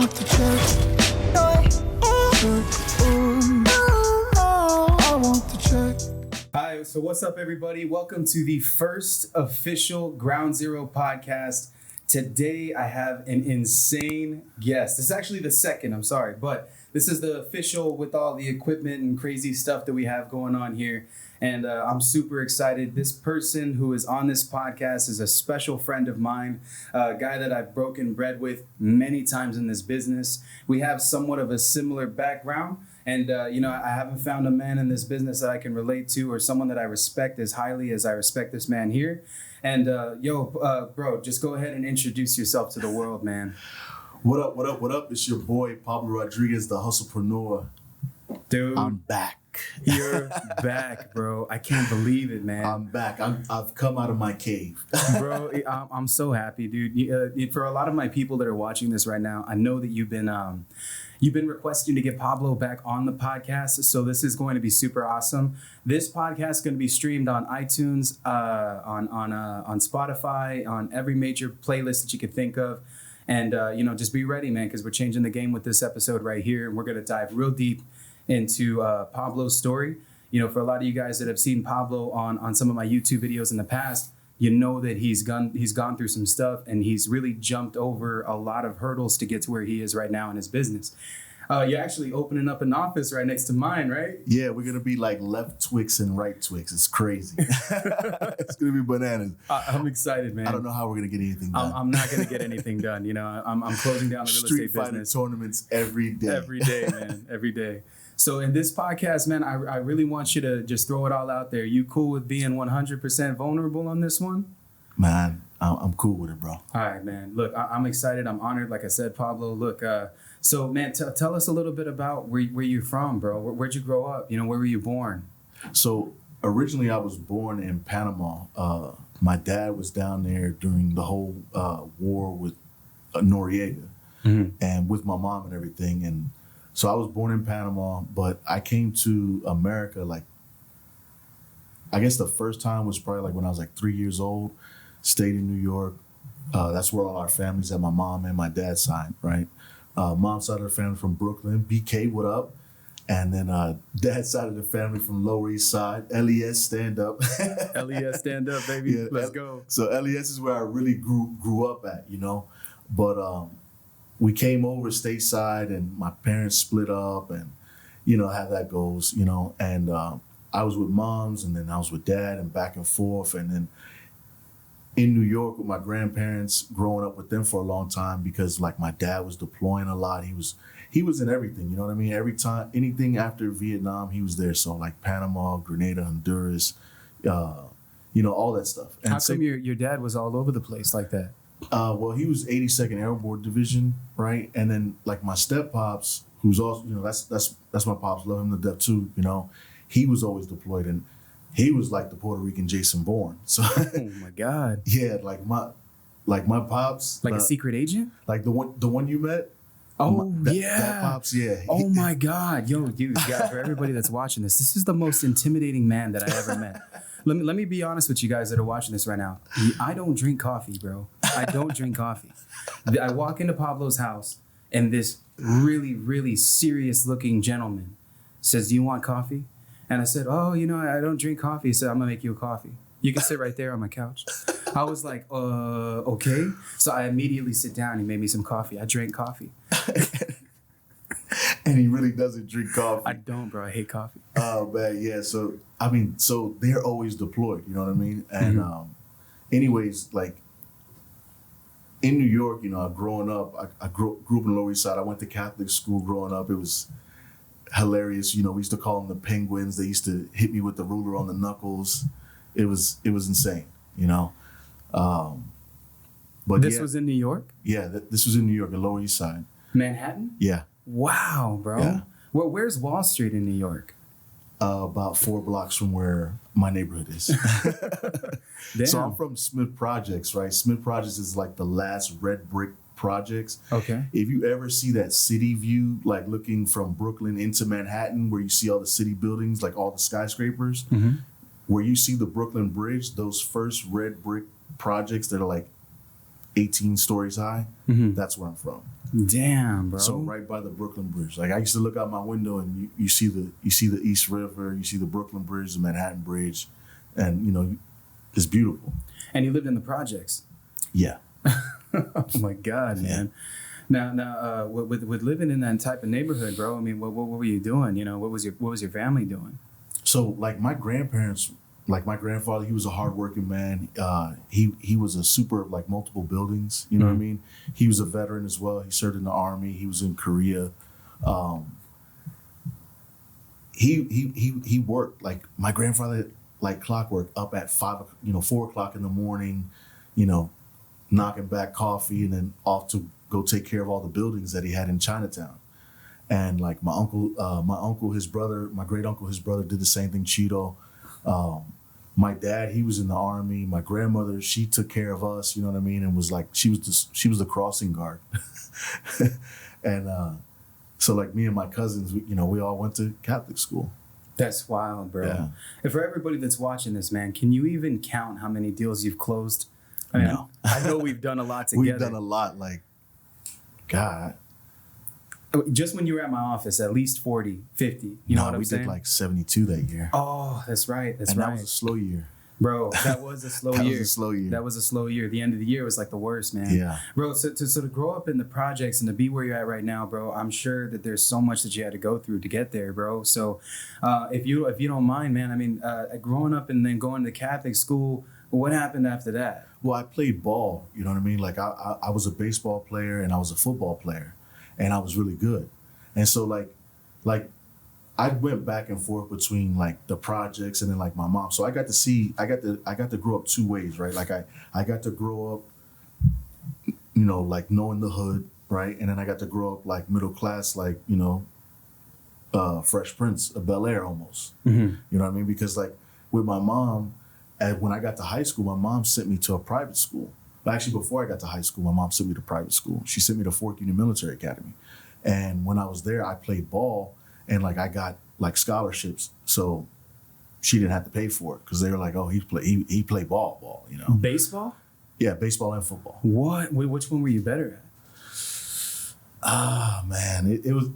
want the check. I want the check. Hi, so what's up, everybody? Welcome to the first official Ground Zero podcast. Today, I have an insane guest. This is actually the second, I'm sorry, but this is the official with all the equipment and crazy stuff that we have going on here. And I'm super excited. This person who is on this podcast is a special friend of mine, a guy that I've broken bread with many times in this business. We have somewhat of a similar background. And, I haven't found a man in this business that I can relate to or someone that I respect as highly as I respect this man here. And, bro, just go ahead and introduce yourself to the world, man. What up? It's your boy, Pablo Rodriguez, the hustlepreneur. Dude. I'm back. You're back, bro. I can't believe it, man. I'm back. I've come out of my cave. Bro, I'm so happy, dude. For a lot of my people that are watching this right now, I know that you've been requesting to get Pablo back on the podcast, so this is going to be super awesome. This podcast is going to be streamed on iTunes, on Spotify, on every major playlist that you could think of. And, just be ready, man, because we're changing the game with this episode right here. And we're going to dive real deep into Pablo's story. For a lot of you guys that have seen Pablo on some of my YouTube videos in the past, you know that he's gone through some stuff and he's really jumped over a lot of hurdles to get to where he is right now in his business. You're actually opening up an office right next to mine, right? Yeah, we're going to be like left Twix and right Twix. It's crazy. It's going to be bananas. I'm excited, man. I don't know how we're going to get anything done. I'm not going to get anything done. I'm closing down the real estate business. Street fighting tournaments every day. Every day, man. Every day. So in this podcast, man, I really want you to just throw it all out there. You cool with being 100% vulnerable on this one? Man, I'm cool with it, bro. All right, man. Look, I'm excited. I'm honored. Like I said, Pablo, look, so man, tell us a little bit about where you're from, bro. Where'd you grow up? Where were you born? So originally I was born in Panama. My dad was down there during the whole war with Noriega and with my mom and everything. And so I was born in Panama, but I came to America, I guess the first time was probably when I was 3 years old, stayed in New York. That's where all our families at, my mom and my dad's side, right? Mom's side of the family from Brooklyn, BK, what up? And then dad's side of the family from Lower East Side, LES, stand up. LES, stand up, baby. Yeah, let's go. So LES is where I really grew up at, But we came over stateside and my parents split up and, how that goes, And I was with moms and then I was with dad and back and forth. And then in New York with my grandparents, growing up with them for a long time because my dad was deploying a lot. He was in everything, you know what I mean? Every time, anything after Vietnam, he was there. So Panama, Grenada, Honduras, all that stuff. And how come your dad was all over the place like that? Well, he was 82nd Airborne Division, right? And then my step pops, who's also, that's my pops, love him to death too, he was always deployed and he was like the Puerto Rican Jason Bourne. So oh my God. Yeah, my pops. A secret agent? The one you met? Oh, yeah. That pops, yeah. Oh my God. Yo, dude, for everybody that's watching this is the most intimidating man that I ever met. Let me be honest with you guys that are watching this right now. I don't drink coffee, bro. I don't drink coffee. I walk into Pablo's house and this really, really serious looking gentleman says, "Do you want coffee?" And I said, "Oh, I don't drink coffee." He said, "I'm gonna make you a coffee. You can sit right there on my couch." I was like, okay. So I immediately sit down. He made me some coffee. I drank coffee. And he really doesn't drink coffee. I don't, bro. I hate coffee. Oh, man, yeah. So they're always deployed, you know what I mean? And anyways, in New York, growing up, I grew up in Lower East Side. I went to Catholic school growing up. It was hilarious. We used to call them the Penguins. They used to hit me with the ruler on the knuckles. It was insane, But this was in New York? Yeah, this was in New York, the Lower East Side. Manhattan? Yeah. Wow, bro. Yeah. Where's Wall Street in New York? About 4 blocks from where my neighborhood is. Damn. So I'm from Smith Projects, right? Smith Projects is the last red brick projects. Okay. If you ever see that city view, looking from Brooklyn into Manhattan, where you see all the city buildings, all the skyscrapers, where you see the Brooklyn Bridge, those first red brick projects that are 18 stories high, that's where I'm from. Damn, bro. So right by the Brooklyn Bridge. Like I used to look out my window and you see the East River, you see the Brooklyn Bridge, the Manhattan Bridge, and you know, it's beautiful. And you lived in the projects. Yeah. Oh my God, man. Now, with living in that type of neighborhood, bro. I mean, what were you doing? You know, what was your family doing? So like my grandparents, like my grandfather, he was a hardworking man. He was a super of like multiple buildings. You know what I mean? He was a veteran as well. He served in the Army. He was in Korea. He worked like my grandfather, like clockwork, up at 4 o'clock in the morning, you know, knocking back coffee and then off to go take care of all the buildings that he had in Chinatown. And like my uncle, his brother, my great uncle, his brother did the same thing, Cheeto. My dad, he was in the Army. My grandmother, she took care of us, you know what I mean? And was like, she was the crossing guard. And so like me and my cousins, we all went to Catholic school. That's wild, bro. Yeah. And for everybody that's watching this, man, can you even count how many deals you've closed? I mean, No. I know we've done a lot together. We've done a lot, like, God. Just when you were at my office, at least 40, 50. You know what I'm saying? We did like 72 that year. Oh, that's right. That's right. That was a slow year. Bro, that was a slow That year. was a slow year. That was a slow year. The end of the year was like the worst, man. Yeah. Bro, so to grow up in the projects and to be where you're at right now, bro, I'm sure that there's so much that you had to go through to get there, bro. So if you don't mind, man, I mean, growing up and then going to Catholic school, what happened after that? Well, I played ball, you know what I mean? Like I was a baseball player and I was a football player and I was really good. And so like I went back and forth between like the projects and then like my mom. So I got to grow up two ways, right? Like I got to grow up, you know, like knowing the hood, right? And then I got to grow up like middle class, like, you know, Fresh Prince of Bel-Air almost. Mm-hmm. You know what I mean? Because like with my mom, and when I got to high school, my mom sent me to a private school. But actually, before I got to high school, my mom sent me to private school. She sent me to Fort Union Military Academy. And when I was there, I played ball and like I got like scholarships. So she didn't have to pay for it because they were like, oh, he played ball, you know? Baseball? Yeah, baseball and football. What? Which one were you better at? Man, it was,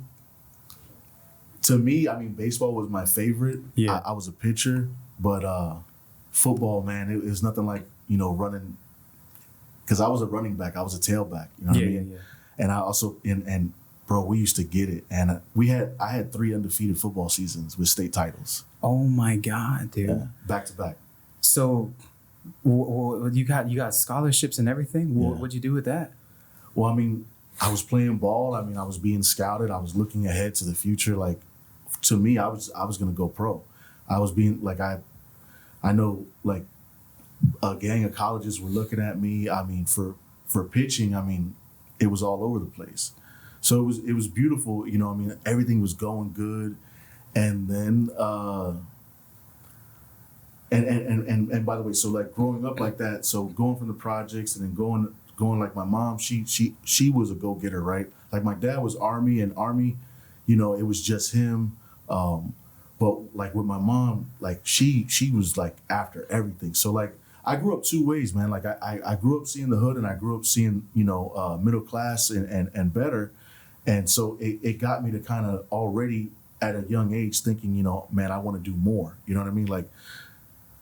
to me, I mean, baseball was my favorite. Yeah. I was a pitcher, but football, man, it was nothing like, you know, running, because I was a running back, I was a tailback, you know what I mean? Yeah. And I also, and bro, we used to get it. And I had 3 undefeated football seasons with state titles. Oh my God, dude. Yeah, back to back. So you got scholarships and everything? Yeah. What'd you do with that? Well, I mean, I was playing ball. I mean, I was being scouted. I was looking ahead to the future. Like, to me, I was going to go pro. I was being, like, I know, like, a gang of colleges were looking at me. I mean, for pitching, I mean, it was all over the place. So it was beautiful, you know. I mean, everything was going good, and then and by the way, so like growing up like that, so going from the projects and then going like my mom, she was a go-getter, right? Like my dad was Army, you know, it was just him. But like with my mom, like she was like after everything. So like I grew up two ways, man. Like I grew up seeing the hood and I grew up seeing, you know, middle class and better. And so it got me to kind of already at a young age thinking, you know, man, I want to do more. You know what I mean? Like,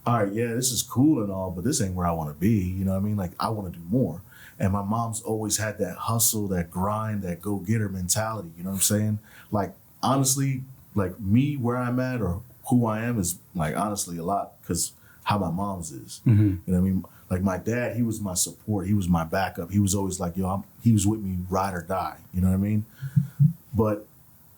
all right, yeah, this is cool and all, but this ain't where I want to be. You know what I mean? Like, I want to do more. And my mom's always had that hustle, that grind, that go-getter mentality. You know what I'm saying? Like, honestly, like me, where I'm at or who I am is like, honestly, a lot because how my mom's is. Mm-hmm. You know what I mean? Like my dad, he was my support. He was my backup. He was always like, yo, he was with me ride or die. You know what I mean? But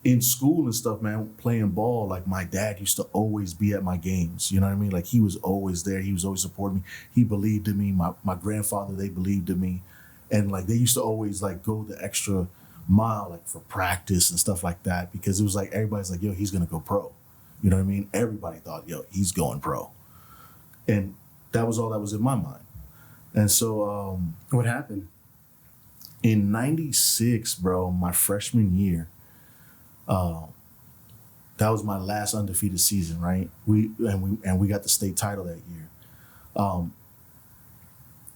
in school and stuff, man, playing ball, like my dad used to always be at my games. You know what I mean? Like he was always there. He was always supporting me. He believed in me. My grandfather, they believed in me. And like they used to always like go the extra mile, like for practice and stuff like that, because it was like everybody's like, yo, he's gonna go pro. You know what I mean? Everybody thought, yo, he's going pro. And that was all that was in my mind. And so What happened? in 96, bro, my freshman year, that was my last undefeated season, right? We got the state title that year.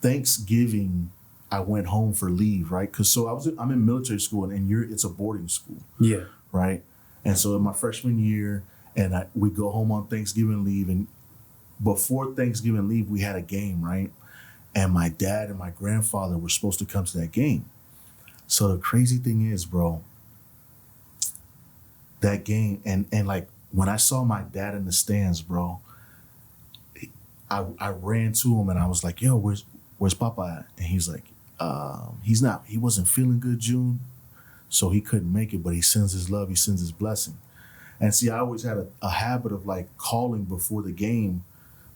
Thanksgiving I went home for leave, right? Because I'm in military school, and it's a boarding school, Yeah. right? And so in my freshman year, we go home on Thanksgiving leave, and before Thanksgiving leave, we had a game, right? And my dad and my grandfather were supposed to come to that game. So the crazy thing is, bro, that game, and like when I saw my dad in the stands, bro, I ran to him and I was like, yo, where's Papa at? And he's like, he wasn't feeling good, June, so he couldn't make it, but he sends his love, he sends his blessing. And see, I always had a habit of like calling before the game,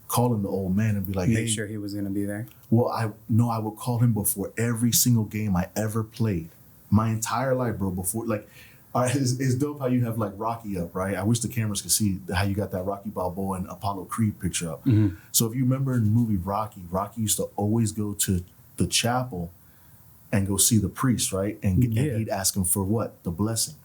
calling the old man and be like, Make hey, sure he was going to be there. well, I would call him before every single game I ever played. My entire life, bro, before, like, all right, it's dope how you have like Rocky up, right? I wish the cameras could see how you got that Rocky Balboa and Apollo Creed picture up. Mm-hmm. So if you remember in the movie Rocky used to always go to the chapel and go see the priest, right? And he'd ask him for what? The blessing.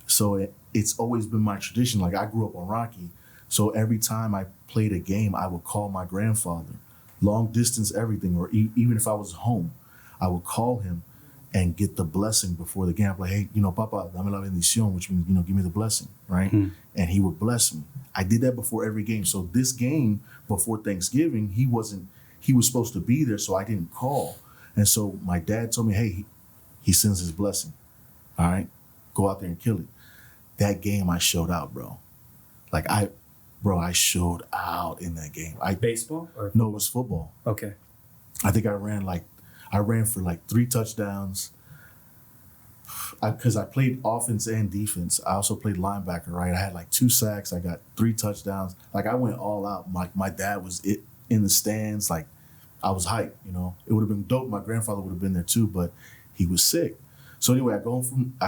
So it's always been my tradition. Like, I grew up on Rocky. So every time I played a game, I would call my grandfather, long distance, everything, or even if I was home, I would call him and get the blessing before the game. I'm like, hey, Papa, dame la bendición, which means, give me the blessing, right? Mm-hmm. And he would bless me. I did that before every game. So this game before Thanksgiving, he was supposed to be there, so I didn't call. And so my dad told me, hey, he sends his blessing. All right, go out there and kill it. That game, I showed out, bro. Like, I showed out in that game. Baseball? Or No, it was football. Okay. I think I ran for like 3 touchdowns. Because I played offense and defense. I also played linebacker, right? I had like 2 sacks. I got 3 touchdowns. Like, I went all out. My dad was in the stands. Like, I was hyped, It would have been dope. My grandfather would have been there too, but he was sick. So anyway, I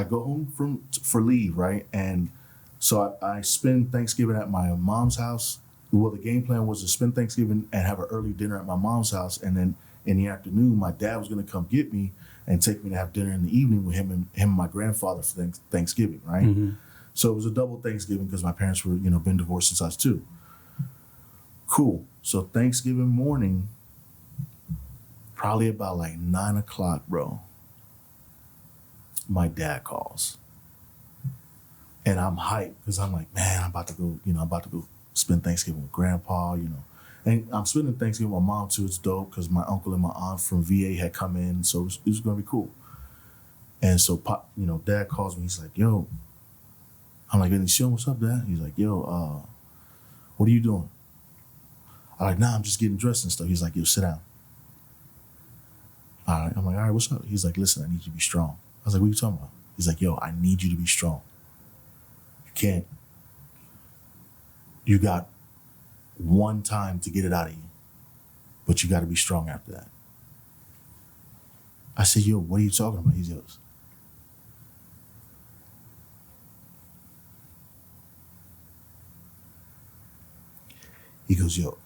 go home for leave, right? And so I spend Thanksgiving at my mom's house. Well, the game plan was to spend Thanksgiving and have an early dinner at my mom's house, and then in the afternoon, my dad was going to come get me and take me to have dinner in the evening with him and my grandfather for Thanksgiving, right? Mm-hmm. So it was a double Thanksgiving because my parents were, been divorced since I was 2. Cool. So Thanksgiving morning, probably about like 9 o'clock, bro, my dad calls. And I'm hyped because I'm like, man, I'm about to go spend Thanksgiving with Grandpa, And I'm spending Thanksgiving with my mom too. It's dope because my uncle and my aunt from VA had come in, so it was gonna be cool. And so, Dad calls me. He's like, "Yo," I'm like, "Bendición, what's up, Dad?" He's like, "Yo, what are you doing?" I'm like, "Nah, I'm just getting dressed and stuff." He's like, "Yo, sit down." All right. I'm like, "All right, what's up?" He's like, "Listen, I need you to be strong." I was like, "What are you talking about?" He's like, "Yo, I need you to be strong. You got one time to get it out of you, but you got to be strong after that." I said, "Yo, what are you talking about?" He goes, "Yo,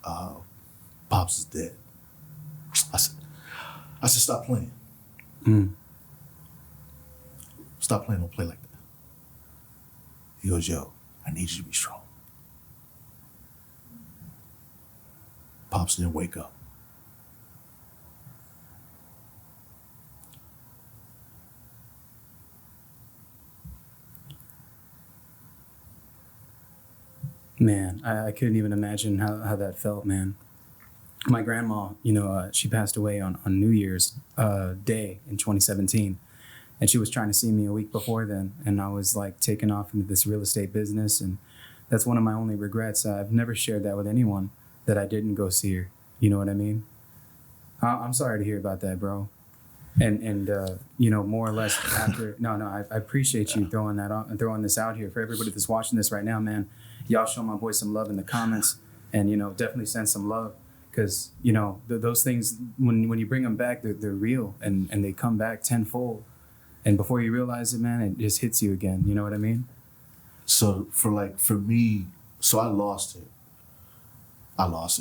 Pops is dead." I said, "Stop playing. Stop playing, don't play like that." He goes, "Yo, I need you to be strong." Pops didn't wake up. Man, I couldn't even imagine how that felt, man. My grandma, she passed away on New Year's Day in 2017. And she was trying to see me a week before then. And I was like taking off into this real estate business. And that's one of my only regrets. I've never shared that with anyone, that I didn't go see her. You know what I mean? I'm sorry to hear about that, bro. And more or less after, I appreciate you throwing this out here for everybody that's watching this right now, man. Y'all show my boy some love in the comments, and definitely send some love, because those things, when you bring them back, they're real, and they come back tenfold, and before you realize it, man, it just hits you again. You know what I mean? So for me, so I lost it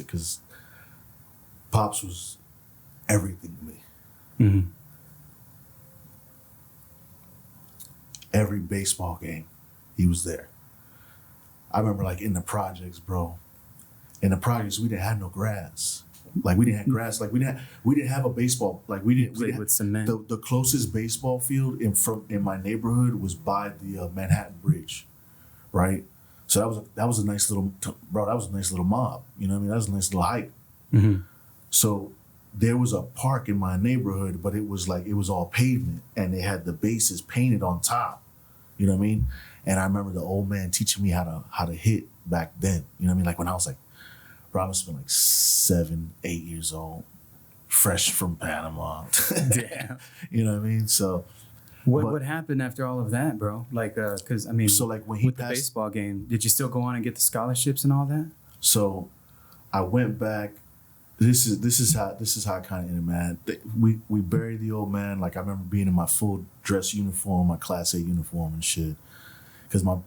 because Pops was everything to me. Mm-hmm. Every baseball game, he was there. I remember in the projects, bro. In the projects, we didn't have no grass. Like we didn't have grass. Like we didn't have a baseball. Like we didn't Played with cement. The closest baseball field in my neighborhood was by the Manhattan Bridge, right? So that was a nice little bro. That was a nice little mob. You know what I mean? That was a nice little hike. Mm-hmm. So there was a park in my neighborhood, but it was all pavement, and they had the bases painted on top. You know what I mean? And I remember the old man teaching me how to hit back then. You know what I mean? Like when I was like, bro, I must have been like 7, 8 years old, fresh from Panama. Damn. You know what I mean? So what happened after all of that, bro? Like, because I mean, so like when he with the passed, baseball game, did you still go on and get the scholarships and all that? so I went back. This is how I kind of ended, man. We buried the old man. Like I remember being in my full dress uniform, my Class A uniform and shit. Because my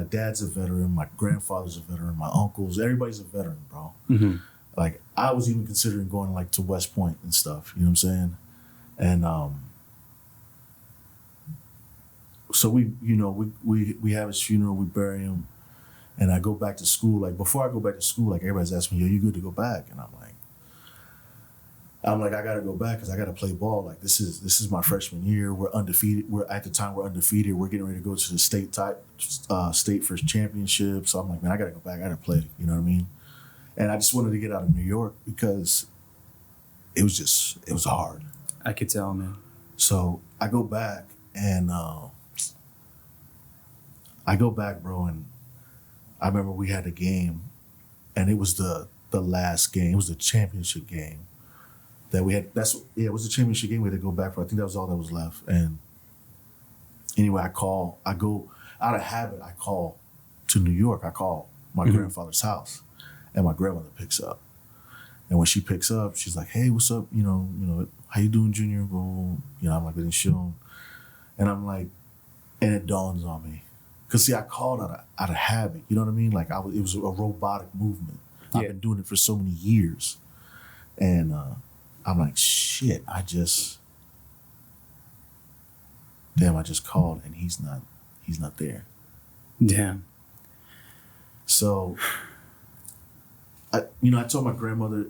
dad's a veteran, my grandfather's a veteran, my uncles, everybody's a veteran, bro. Mm-hmm. Like I was even considering going like to West Point and stuff. You know what I'm saying? And so we have his funeral, we bury him. And I go back to school. Like before I go back to school, like everybody's asking me, "Yo, you good to go back?" And I'm like, I gotta go back because I gotta play ball. Like this is my freshman year. We're undefeated. We're undefeated. We're getting ready to go to the state first championship. So I'm like, man, I gotta go back. I gotta play. You know what I mean? And I just wanted to get out of New York because it was hard. I could tell, man. So I go back and bro, and I remember we had a game, and it was the last game. It was the championship game that we had. It was the championship game we had to go back for. I think that was all that was left. And anyway, I go out of habit. I call to New York. I call my grandfather's house, and my grandmother picks up. And when she picks up, she's like, "Hey, what's up? You know, how you doing, Junior?" Boom. You know, I'm like, "We didn't show." And I'm like, and it dawns on me. Cause see, I called out of habit. You know what I mean? Like it was a robotic movement. Yeah. I've been doing it for so many years, and I'm like, shit. I just called, and he's not there. Damn. So, I told my grandmother.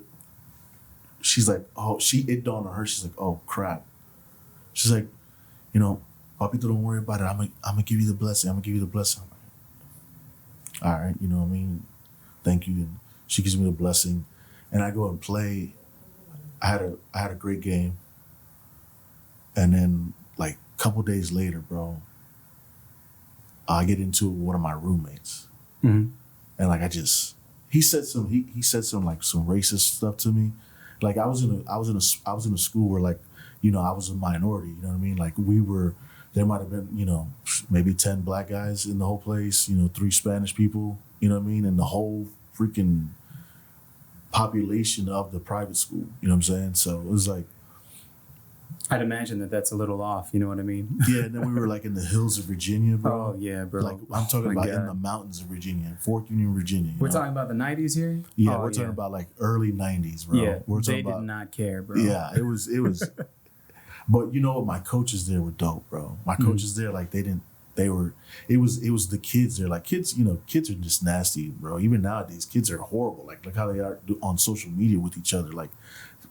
She's like, it dawned on her. She's like, oh crap. She's like, Papito, don't worry about it. I'm gonna give you the blessing. I'm like, all right, you know what I mean? Thank you. And she gives me the blessing, and I go and play. I had a great game, and then like a couple days later, bro, I get into one of my roommates, and like he said some like some racist stuff to me. Like I was in a school where like I was a minority. You know what I mean? Like there might have been, maybe 10 black guys in the whole place, 3 Spanish people, you know what I mean? And the whole freaking population of the private school, you know what I'm saying? So it was like, I'd imagine that's a little off, you know what I mean? yeah, and then we were like in the hills of Virginia, bro. Oh, yeah, bro. Like I'm talking about in the mountains of Virginia, Fort Union, Virginia. We're talking about the 90s here? Yeah, we're talking about like early 90s, bro. Yeah, they did not care, bro. Yeah, it was But you know what? My coaches there were dope, bro. My coaches there, like it was the kids there. Like kids are just nasty, bro. Even nowadays, kids are horrible. Like look how they are on social media with each other. Like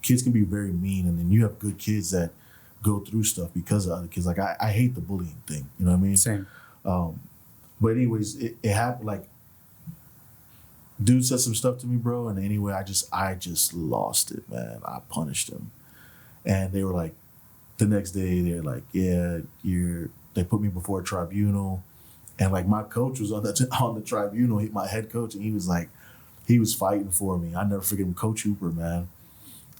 kids can be very mean, and then you have good kids that go through stuff because of other kids. Like I hate the bullying thing. You know what I mean? Same. But anyways, it happened. Like dude said some stuff to me, bro. And anyway, I just lost it, man. I punished him, and they were like. The next day, they're like, yeah, they put me before a tribunal. And like my coach was on the tribunal, my head coach, and he was fighting for me. I never forget him, Coach Hooper, man.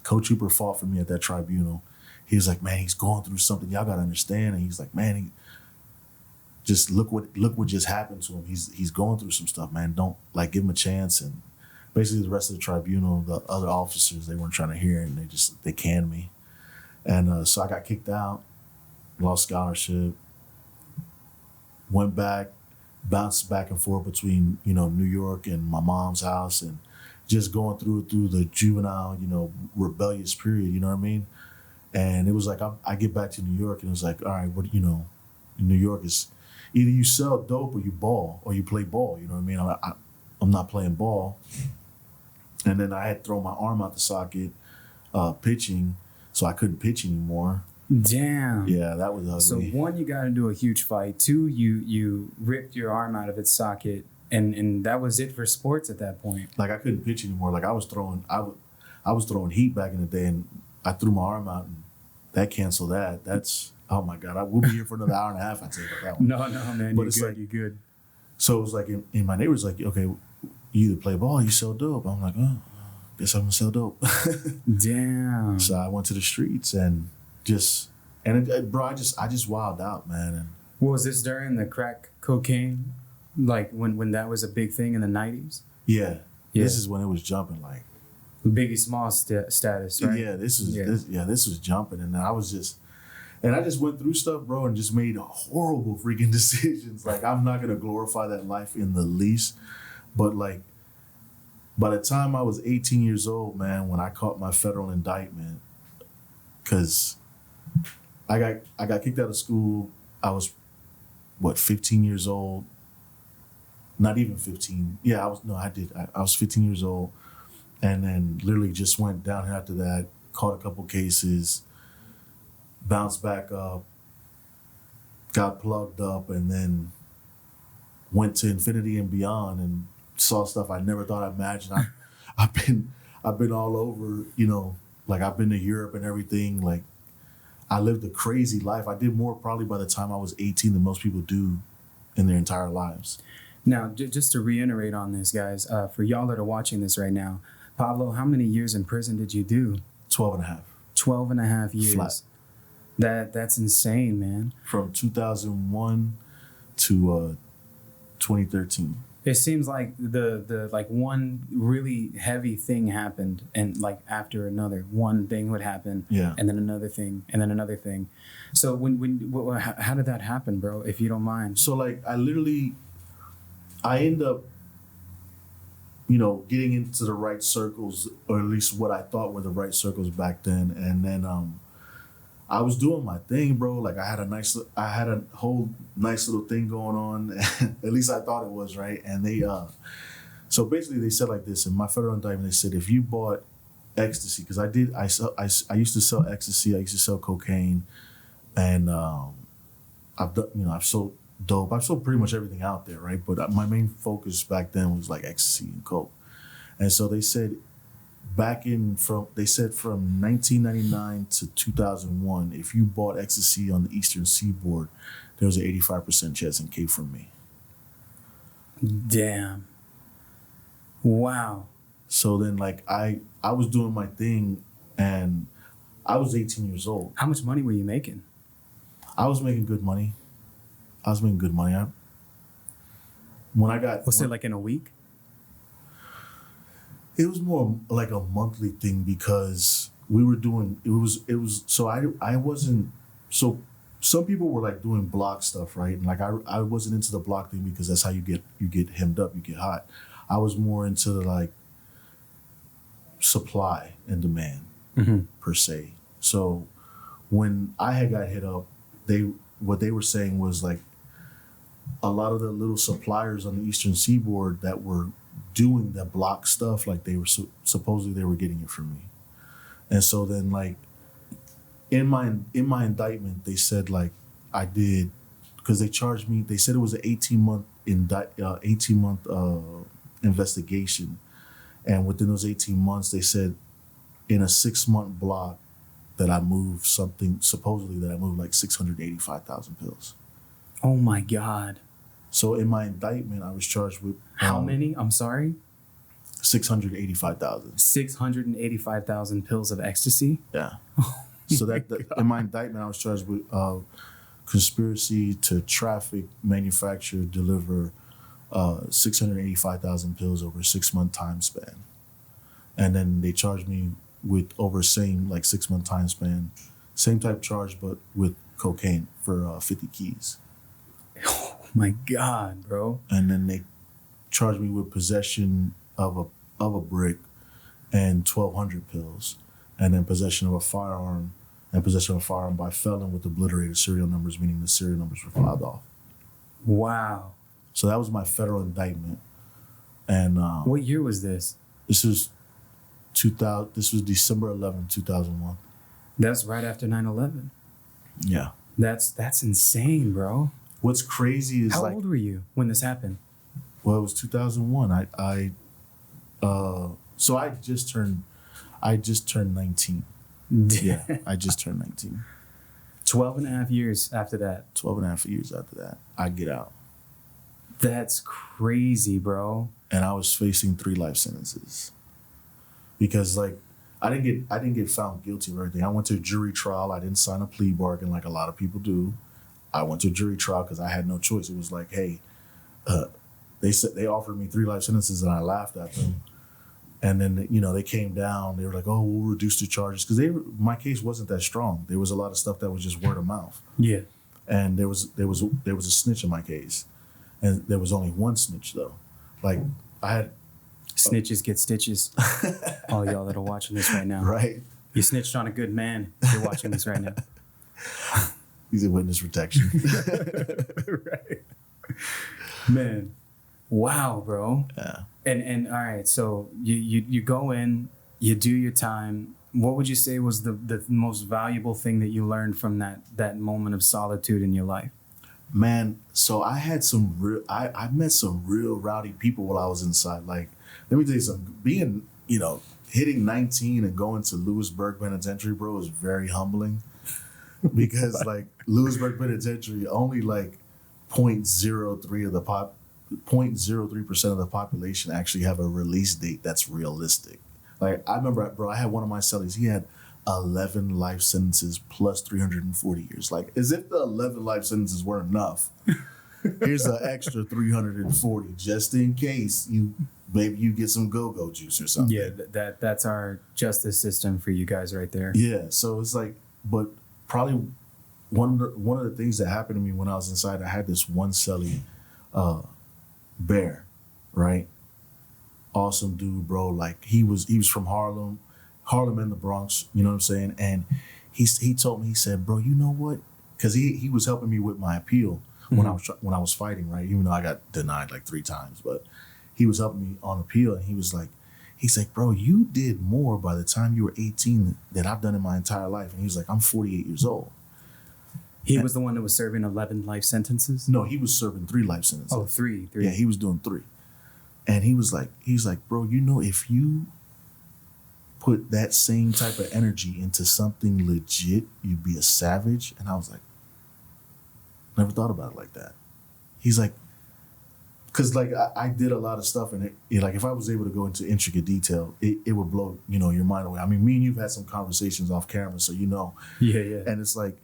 Coach Hooper fought for me at that tribunal. He was like, man, he's going through something. Y'all gotta understand. And he's like, man, just look what just happened to him. He's going through some stuff, man. Don't give him a chance. And basically the rest of the tribunal, the other officers, they weren't trying to hear it, and they canned me. And so I got kicked out, lost scholarship, went back, bounced back and forth between, New York and my mom's house, and just going through the juvenile, rebellious period, you know what I mean? And it was like, I get back to New York, and it was like, all right, in New York is either you sell dope or you ball or you play ball, you know what I mean? I'm not playing ball. And then I had thrown my arm out the socket pitching, so I couldn't pitch anymore. Damn. Yeah, that was ugly. So one, you got into a huge fight. Two, you ripped your arm out of its socket, and that was it for sports at that point. Like I couldn't pitch anymore. Like I was throwing heat back in the day, and I threw my arm out, and that canceled that. That's, oh my God, I will be here for another hour and a half. I'd say about that one. No, man, But you're it's good. like- You're good. So it was like, and my neighbor's like, okay, you either play ball or you sell dope. I'm like, oh, guess I'm gonna sell dope. Damn. So I went to the streets and bro, I just wilded out, man. And What was this during the crack cocaine? Like when that was a big thing in the 90s? yeah, Yeah. this is when it was jumping. Like, Biggie Small status, right? yeah, this Yeah. was jumping, and I just went through stuff, bro, and just made horrible freaking decisions. Like, I'm not gonna glorify that life in the least, but like, by the time I was 18 years old, man, when I caught my federal indictment, because I got kicked out of school. I was 15 years old. Not even 15. Yeah, I was 15 years old, and then literally just went down after that. Caught a couple cases, bounced back up, got plugged up, and then went to infinity and beyond and saw stuff I never thought I'd imagine. I've been all over, like I've been to Europe and everything. Like, I lived a crazy life. I did more probably by the time I was 18 than most people do in their entire lives. Now, just to reiterate on this, guys, for y'all that are watching this right now, Pablo, how many years in prison did you do? 12 and a half. 12 and a half years. Flat. That's insane, man. From 2001 to 2013. It seems like the like one really heavy thing happened, and like after another, one thing would happen, Yeah. and then another thing, and then another thing. So how did that happen, bro? If you don't mind. So like I end up, getting into the right circles, or at least what I thought were the right circles back then. And then I was doing my thing, bro. Like I had a whole nice little thing going on. At least I thought it was, right. And they so basically they said like this in my federal indictment. They said if you bought ecstasy, because I used to sell ecstasy, I used to sell cocaine, and I've sold dope. I've sold pretty much everything out there, right? But my main focus back then was like ecstasy and coke. And so they said from 1999 to 2001, if you bought ecstasy on the Eastern Seaboard, there was an 85% chance it came from me. Damn. Wow. So then like I was doing my thing, and I was 18 years old. How much money were you making? I was making good money. When I got... Was it like in a week? It was more like a monthly thing, because we were doing, it was, so I wasn't, so some people were like doing block stuff, right? And like, I wasn't into the block thing, because that's how you get hemmed up, you get hot. I was more into the like supply and demand per se. So when I had got hit up, what they were saying was like, a lot of the little suppliers on the Eastern Seaboard that were doing the block stuff, like they were supposedly they were getting it from me. And so then like in my indictment, they said like I did, because they charged me, they said it was an 18-month investigation. And within those 18 months, they said in a 6-month block that I moved like 685,000 pills. Oh my God. So in my indictment, I was charged with... How many? I'm sorry? 685,000. 685,000 pills of ecstasy? Yeah. So in my indictment, I was charged with conspiracy to traffic, manufacture, deliver 685,000 pills over a 6-month time span. And then they charged me with over same like 6-month time span, same type charge, but with cocaine for 50 keys. Oh my God, bro. And then they charged me with possession of a brick and 1,200 pills, and then possession of a firearm by felon with obliterated serial numbers, meaning the serial numbers were filed off. Wow. So that was my federal indictment. And what year was this? this was 2000. This was December 11, 2001. That's right after 9/11. Yeah. That's insane, bro. What's crazy is How old were you when this happened? Well, it was 2001. So I just turned 19. Yeah, I just turned 19. 12 and a half years after that. 12 and a half years after that, I get out. That's crazy, bro. And I was facing 3 life sentences. Because like I didn't get found guilty of everything. I went to a jury trial. I didn't sign a plea bargain like a lot of people do. I went to a jury trial because I had no choice. It was like, hey, they offered me 3 life sentences and I laughed at them. And then, you know, they came down. They were like, oh, we'll reduce the charges. Because my case wasn't that strong. There was a lot of stuff that was just word of mouth. Yeah. And there was a snitch in my case. And there was only one snitch, though. Like, I had... Snitches get stitches. All y'all that are watching this right now. Right. You snitched on a good man if you're watching this right now. He's in witness protection. Right. Man. Wow, bro. Yeah. And all right, so you go in, you do your time. What would you say was the most valuable thing that you learned from that moment of solitude in your life? Man, so I had I met some real rowdy people while I was inside. Like, let me tell you something. Being, you know, hitting 19 and going to Lewisburg Penitentiary, bro, is very humbling. Because like Lewisburg Penitentiary, only like 0.03% of the population actually have a release date that's realistic. Like, I remember, bro, I had one of my cellies. He had 11 life sentences plus 340 years. Like, as if the 11 life sentences were enough. Here's an extra 340 just in case maybe you get some go-go juice or something. Yeah, that's our justice system for you guys right there. Yeah, so it's like, but probably one of the things that happened to me when I was inside, I had this one cellie, Bear, right? Awesome dude, bro. Like, he was from Harlem and the Bronx, you know what I'm saying? And he told me, he said, bro, you know what? Because he was helping me with my appeal when I was fighting, right? Even though I got denied like 3 times, but he was helping me on appeal, and he's like, bro, you did more by the time you were 18 than I've done in my entire life. And he was like, I'm 48 years old. He was the one that was serving 11 life sentences? No, he was serving 3 life sentences. Oh, 3. Yeah, he was doing 3. And he's like, bro, you know, if you put that same type of energy into something legit, you'd be a savage. And I was like, never thought about it like that. He's like, because like I did a lot of stuff, and it like if I was able to go into intricate detail, it would blow, you know, your mind away. I mean, me and you've had some conversations off camera, so you know. Yeah, yeah. And it's like,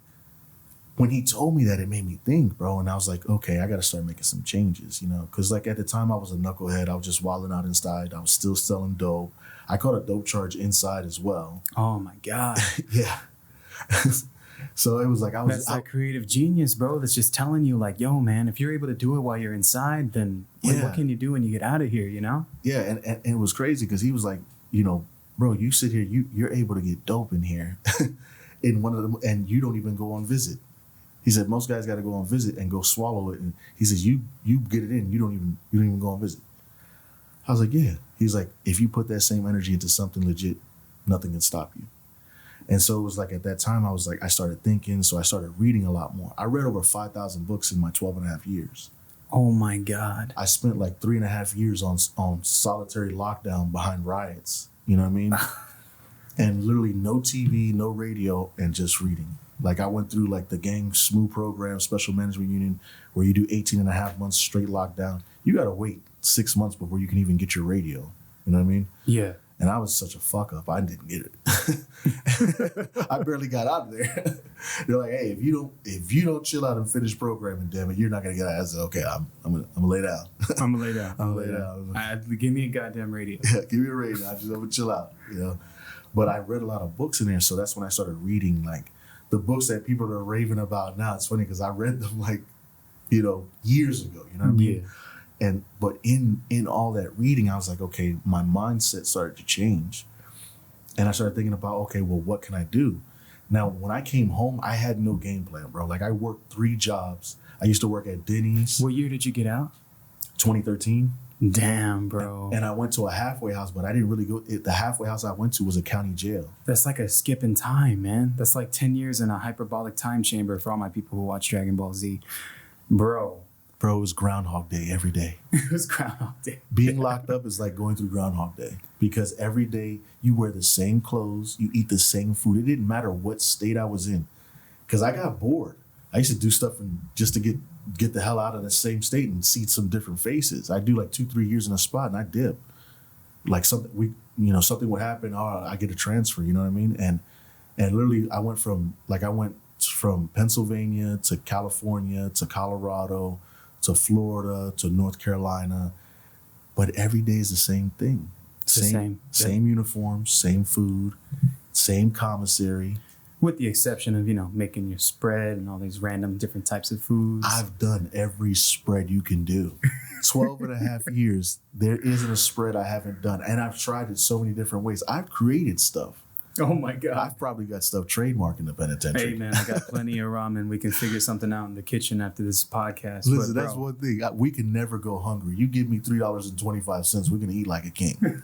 when he told me that, it made me think, bro. And I was like, okay, I got to start making some changes, you know? Because like at the time I was a knucklehead. I was just wilding out inside. I was still selling dope. I caught a dope charge inside as well. Oh my God. Yeah. So it was like That's that creative genius, bro, that's just telling you like, yo, man, if you're able to do it while you're inside, then what can you do when you get out of here, you know? Yeah, and it was crazy because he was like, you know, bro, you sit here, you're able to get dope in here in one of them, and you don't even go on visit. He said most guys got to go on visit and go swallow it, and he says you get it in, you don't even go on visit. I was like, yeah. He's like, if you put that same energy into something legit, nothing can stop you. And so it was like at that time, I started thinking, so I started reading a lot more. I read over 5,000 books in my 12 and a half years. Oh my God. I spent like 3.5 years on solitary lockdown behind riots, you know what I mean? And literally no TV, no radio, and just reading. Like I went through like the gang SMU program, Special Management Union, where you do 18 and a half months straight lockdown. You got to wait 6 months before you can even get your radio. You know what I mean? Yeah. And I was such a fuck up. I didn't get it. I barely got out of there. They're like, hey, if you don't chill out and finish programming, damn it, you're not gonna get out. I said, okay, I'm gonna lay down. I'm gonna lay down. I'm gonna lay down. Give me a goddamn radio. Yeah, give me a radio. I'm gonna chill out, you know. But I read a lot of books in there, so that's when I started reading like the books that people are raving about now. It's funny because I read them like, you know, years ago. You know what I mean? Yeah. But in all that reading, I was like, okay, my mindset started to change. And I started thinking about, okay, well, what can I do? Now, when I came home, I had no game plan, bro. Like, I worked 3 jobs. I used to work at Denny's. What year did you get out? 2013. Damn, bro. And I went to a halfway house, but I didn't really go. The halfway house I went to was a county jail. That's like a skip in time, man. That's like 10 years in a hyperbolic time chamber for all my people who watch Dragon Ball Z. Bro, it was Groundhog Day every day. it was Groundhog Day. Being locked up is like going through Groundhog Day because every day you wear the same clothes, you eat the same food. It didn't matter what state I was in because I got bored. I used to do stuff just to get the hell out of the same state and see some different faces. I do like 2-3 years in a spot and I dip. Like something would happen. Oh, I get a transfer. You know what I mean? And literally, I went from Pennsylvania to California to Colorado to Florida to North Carolina, but every day is the same thing. Same uniform, same food, same commissary. With the exception of, making your spread and all these random different types of foods. I've done every spread you can do. 12 and a half years, there isn't a spread I haven't done. And I've tried it so many different ways. I've created stuff. Oh my God. I've probably got stuff trademarked in the penitentiary. Hey man, I got plenty of ramen. We can figure something out in the kitchen after this podcast. Listen, that's one thing. We can never go hungry. You give me $3.25, we're going to eat like a king.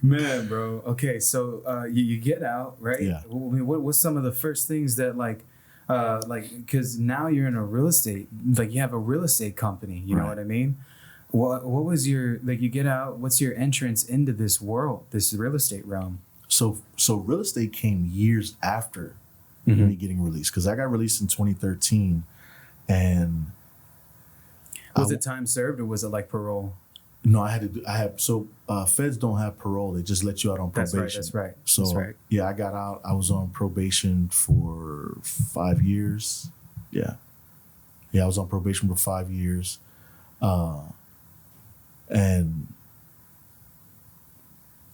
Man, bro. Okay, so you get out, right? Yeah. I mean, what's some of the first things that because now you're in a real estate, like you have a real estate company, you know what I mean? What was your, you get out, what's your entrance into this world, this real estate realm? So real estate came years after me getting released because I got released in 2013 and was it time served or was it like parole? No, feds don't have parole. They just let you out on probation. That's right. So that's right. Yeah, I got out. I was on probation for 5 years. Yeah, I was on probation for 5 years. And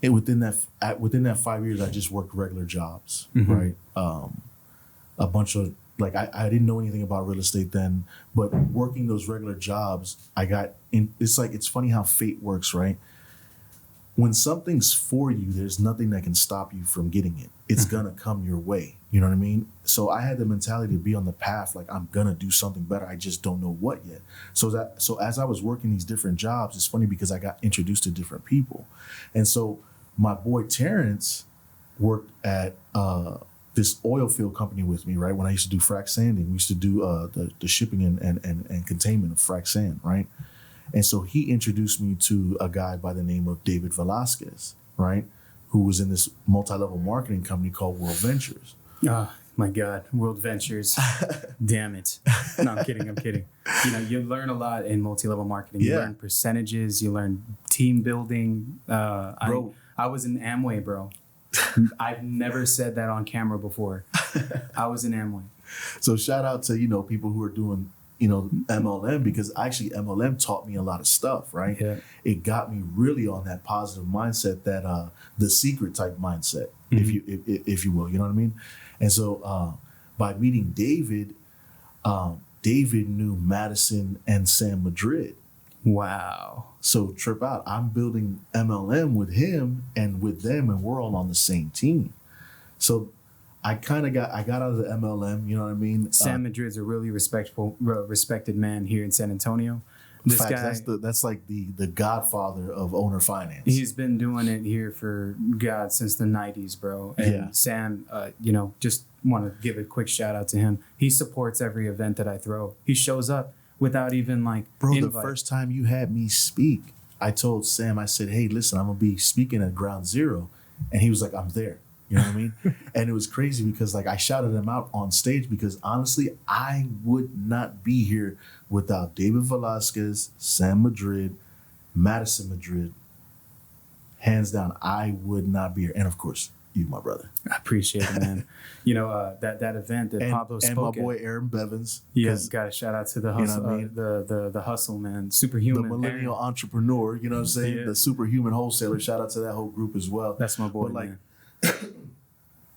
within that 5 years, I just worked regular jobs, right? A bunch of I didn't know anything about real estate then, but working those regular jobs, I got in. It's funny how fate works, right? When something's for you, there's nothing that can stop you from getting it. It's gonna come your way. You know what I mean? So I had the mentality to be on the path, like I'm gonna do something better. I just don't know what yet. So as I was working these different jobs, it's funny because I got introduced to different people. And so my boy Terrence worked at this oil field company with me, right? When I used to do frac sanding, we used to do the shipping and containment of frac sand, right? And so he introduced me to a guy by the name of David Velasquez, right? Who was in this multi-level marketing company called World Ventures. Oh my God, World Ventures. Damn it. No, I'm kidding. You learn a lot in multi-level marketing. You learn percentages, you learn team building. Bro. I was in Amway, bro. I've never said that on camera before. I was in Amway. So shout out to, people who are doing, MLM, because actually MLM taught me a lot of stuff, right? Yeah. It got me really on that positive mindset, that the secret type mindset, if you will, you know what I mean? And so by meeting David, David knew Madison and Sam Madrid. Wow. So trip out. I'm building MLM with him and with them, and we're all on the same team. So I got out of the MLM, you know what I mean? Sam Madrid's a really respected man here in San Antonio. This guy, that's like the godfather of owner finance. He's been doing it here for God since the 90s, bro. And Sam, just want to give a quick shout out to him. He supports every event that I throw. He shows up without even Bro, invite. The first time you had me speak, I told Sam, I said, hey, listen, I'm going to be speaking at Ground Zero. And he was like, I'm there. You know what I mean? And it was crazy because I shouted him out on stage because honestly, I would not be here without David Velasquez, Sam Madrid, Madison Madrid. Hands down, I would not be here. And of course, you, my brother. I appreciate it, man. That event that Pablo spoke at. And my boy Aaron Bevins. Yes, got a shout out to the hustle, the hustle, man. Superhuman. The millennial entrepreneur, you know what I'm saying? Yeah. The superhuman wholesaler. Shout out to that whole group as well. That's my boy, man.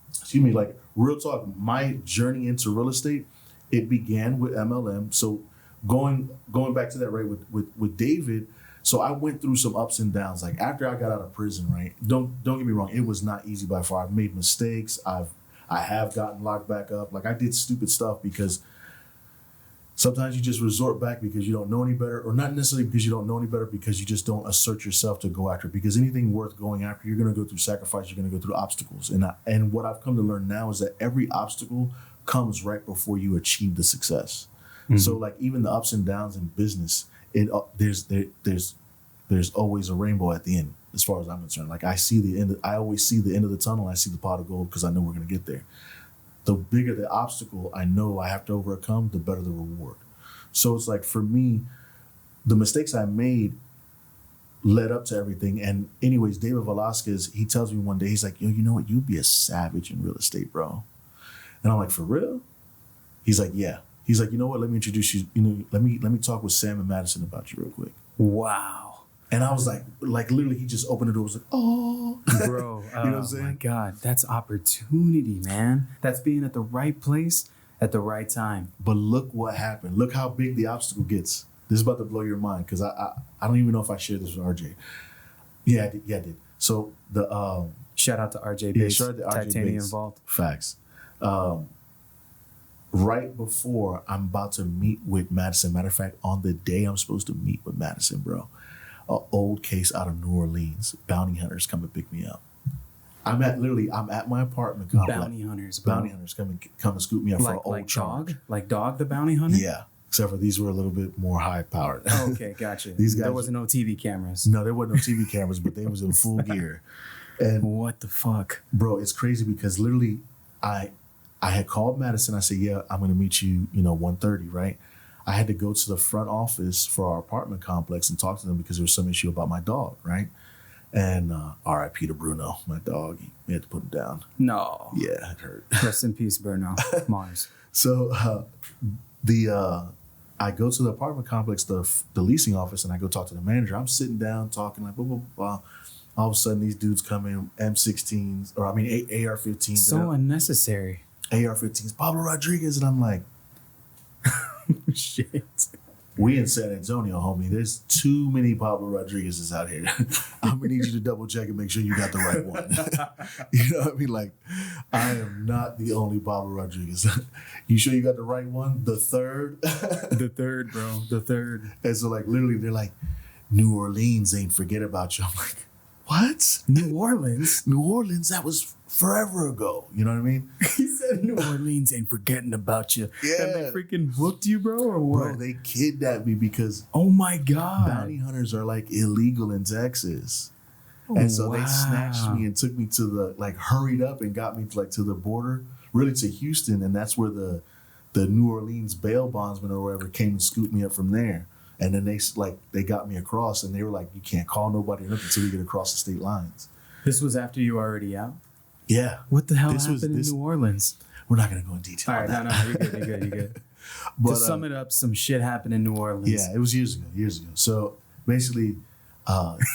Excuse me, real talk, my journey into real estate, it began with MLM. So going back to that, right, with David, so I went through some ups and downs. After I got out of prison, right, don't get me wrong, it was not easy by far. I've made mistakes. I have gotten locked back up. I did stupid stuff because Sometimes you just resort back because you don't know any better, or not necessarily because you don't know any better, because you just don't assert yourself to go after it. Because anything worth going after, you're going to go through sacrifice, you're going to go through obstacles. And what I've come to learn now is that every obstacle comes right before you achieve the success. Mm-hmm. So like even the ups and downs in business, there's always a rainbow at the end, as far as I'm concerned. Like I always see the end of the tunnel. I see the pot of gold because I know we're going to get there. The bigger the obstacle I know I have to overcome, the better the reward. So it's like, for me, the mistakes I made led up to everything. And anyways, David Velasquez, he tells me one day, he's like, yo, you know what? You'd be a savage in real estate, bro. And I'm like, for real? He's like, yeah. He's like, you know what? Let me introduce you. Let me talk with Sam and Madison about you real quick. Wow. And I was like literally, he just opened the door. Was like, oh, bro, you know what I'm saying? My God, that's opportunity, man. That's being at the right place at the right time. But look what happened. Look how big the obstacle gets. This is about to blow your mind, because I don't even know if I shared this with RJ. Yeah, I did. So the shout out to RJ Bates, shout out to RJ Titanium Bates. Vault. Facts. Right before I'm about to meet with Madison, matter of fact, on the day I'm supposed to meet with Madison, bro, an old case out of New Orleans, bounty hunters come and pick me up. I'm at my apartment complex. Bounty hunters, bro. Bounty hunters come and scoop me up for an old charge. Like Dog the bounty hunter? Yeah. Except for these were a little bit more high powered. Oh, okay, gotcha. These guys, there wasn't no TV cameras. No, there wasn't no TV cameras, but they was in full gear. And what the fuck? Bro, it's crazy because literally I had called Madison. I said, yeah, I'm gonna meet you, 1:30, right? I had to go to the front office for our apartment complex and talk to them because there was some issue about my dog, right? And R.I.P. to Bruno, my dog. We had to put him down. No. Yeah, it hurt. Rest in peace, Bruno Mars. So I go to the apartment complex, the leasing office, and I go talk to the manager. I'm sitting down talking like blah, blah, blah. All of a sudden, these dudes come in, M16s, or AR-15s. So unnecessary. AR-15s, Pablo Rodriguez, and I'm like, shit. We in San Antonio, homie. There's too many Pablo Rodriguez's out here. I'm gonna need you to double check and make sure you got the right one. You know what I mean? Like, I am not the only Pablo Rodriguez. You sure you got the right one? The third? The third, bro. The third. And so, like, literally, they're like, New Orleans ain't forget about you. I'm like, what? New Orleans? New Orleans? That was forever ago. You know what I mean? He said New Orleans ain't forgetting about you. Yeah. And they freaking booked you, bro, or what? Bro, they kidnapped me because oh my God. bounty hunters are like illegal in Texas. And so they snatched me and took me to the, hurried up and got me to the border, really to Houston. And that's where the New Orleans bail bondsman or whatever came and scooped me up from there. And then they got me across, and they were like, you can't call nobody or nothing until you get across the state lines. This was after you were already out? Yeah. What the hell happened in New Orleans? We're not going to go in detail. All right, on that. no, you're good. But, to sum it up, some shit happened in New Orleans. Yeah, it was years ago. So basically,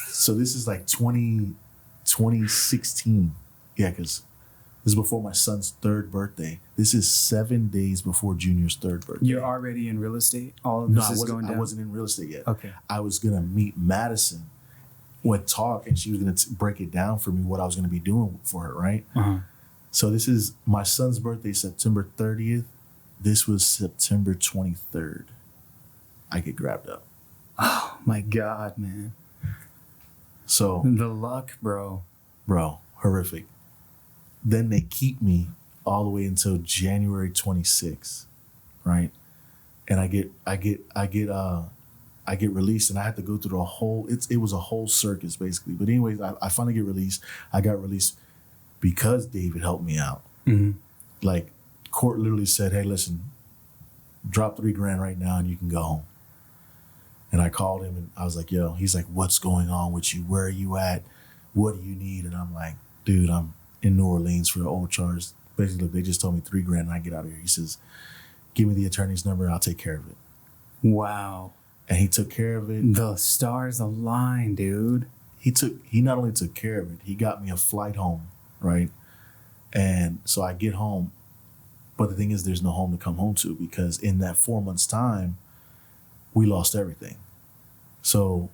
so this is like 2016. Yeah, because this is before my son's 3rd birthday. This is 7 days before Junior's 3rd birthday. You're already in real estate? All of this is going down? I wasn't in real estate yet. Okay. I was going to meet Madison, would talk, and she was going to break it down for me what I was going to be doing for her, right? Uh-huh. So this is my son's birthday, September 30th. This was September 23rd. I get grabbed up. Oh, my God, man. So the luck, bro. Bro, horrific. Then they keep me all the way until January 26th, right? And I get released, and I had to go through the whole. It was a whole circus basically. But anyways, I finally get released. I got released because David helped me out. Mm-hmm. Like, court literally said, "Hey, listen, drop $3,000 right now, and you can go home." And I called him, and I was like, "Yo," he's like, "What's going on with you? Where are you at? What do you need?" And I'm like, "Dude, I'm in New Orleans for an old charge. Basically, look, they just told me $3,000 and I get out of here." He says, "Give me the attorney's number, I'll take care of it." Wow. And he took care of it. The stars aligned, dude. He not only took care of it, he got me a flight home, right? And so I get home, but the thing is, there's no home to come home to, because in that 4 months' time, we lost everything. So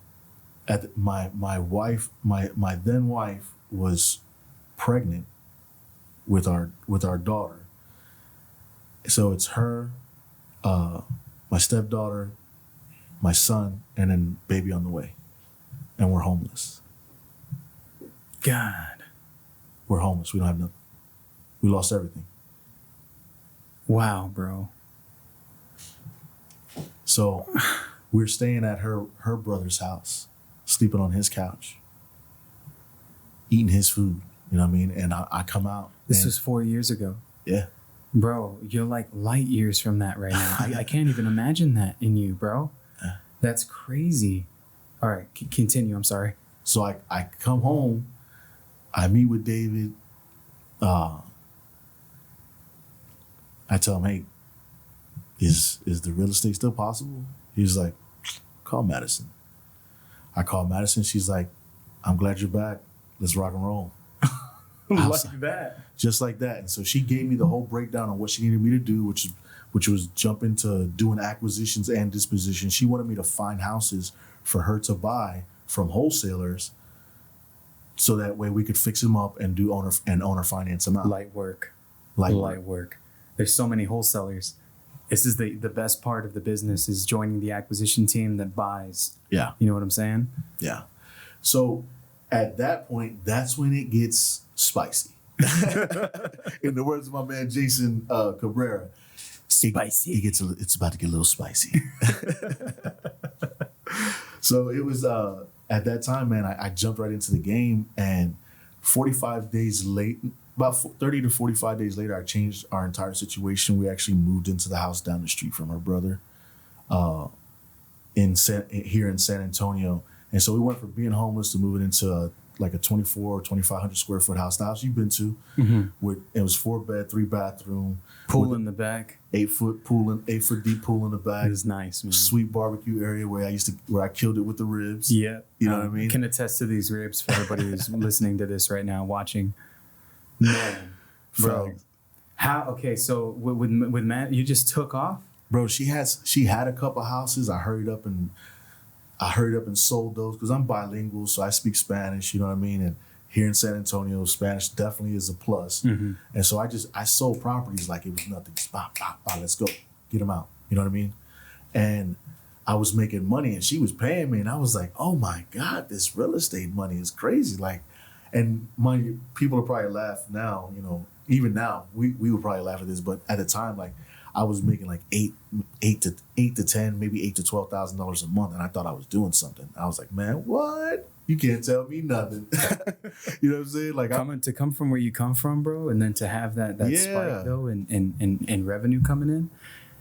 my then wife was pregnant with our daughter. So it's her, my stepdaughter, my son, and then baby on the way. And we're homeless. God. We're homeless. We don't have nothing. We lost everything. Wow, bro. So we're staying at her brother's house, sleeping on his couch, eating his food. You know what I mean? And I come out. This was 4 years ago. Yeah. Bro, you're like light years from that right now. I can't even imagine that in you, bro. Yeah. That's crazy. All right, continue. I'm sorry. So I come home. I meet with David. I tell him, hey, is the real estate still possible? He's like, call Madison. I call Madison. She's like, I'm glad you're back. Let's rock and roll. Like that. Just like that. And so she gave me the whole breakdown on what she needed me to do, which was jump into doing acquisitions and dispositions. She wanted me to find houses for her to buy from wholesalers, so that way we could fix them up and do owner finance them out. Light work. There's so many wholesalers. This is the best part of the business, is joining the acquisition team that buys. Yeah. You know what I'm saying? Yeah. So at that point, that's when it gets spicy. In the words of my man Jason Cabrera, Spicy. It's about to get a little spicy. So it was at that time, man, I jumped right into the game, and 45 days late, about 30 to 45 days later, I changed our entire situation. We actually moved into the house down the street from her brother here in San Antonio. And so we went from being homeless to moving into like a 24 or 2,500 square foot house. The house you've been to, it was 4-bed, 3-bathroom. Pool in the back. 8-foot deep pool in the back. It was nice, man. Sweet barbecue area where I killed it with the ribs. Yeah. You know what I mean? Can attest to these ribs for everybody who's listening to this right now, watching. Man, bro. Okay, so with Matt, you just took off? Bro, she had a couple houses. I hurried up and sold those because I'm bilingual, so I speak Spanish, you know what I mean? And here in San Antonio, Spanish definitely is a plus. And so I sold properties like it was nothing. Just bop, let's go. Get them out. You know what I mean? And I was making money and she was paying me, and I was like, oh my God, this real estate money is crazy. Like, and people will probably laugh now, you know, even now, we would probably laugh at this, but at the time, like, I was making like eight to 10, maybe $8,000 to $12,000 a month, and I thought I was doing something. I was like, man, what? You can't tell me nothing. You know what I'm saying? Like, to come from where you come from, bro, and then to have that spike though, and revenue coming in,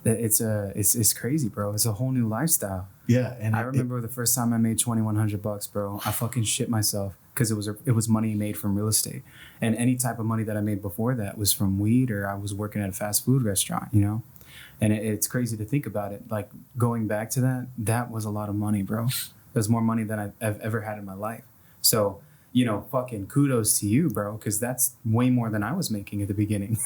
it's crazy, bro. It's a whole new lifestyle. Yeah, and I remember the first time I made $2,100, bro. I fucking shit myself because it was money made from real estate, and any type of money that I made before that was from weed, or I was working at a fast food restaurant, you know. And it's crazy to think about it. Like, going back to that was a lot of money, bro. There's more money than I've ever had in my life. So, you know, fucking kudos to you, bro, because that's way more than I was making at the beginning.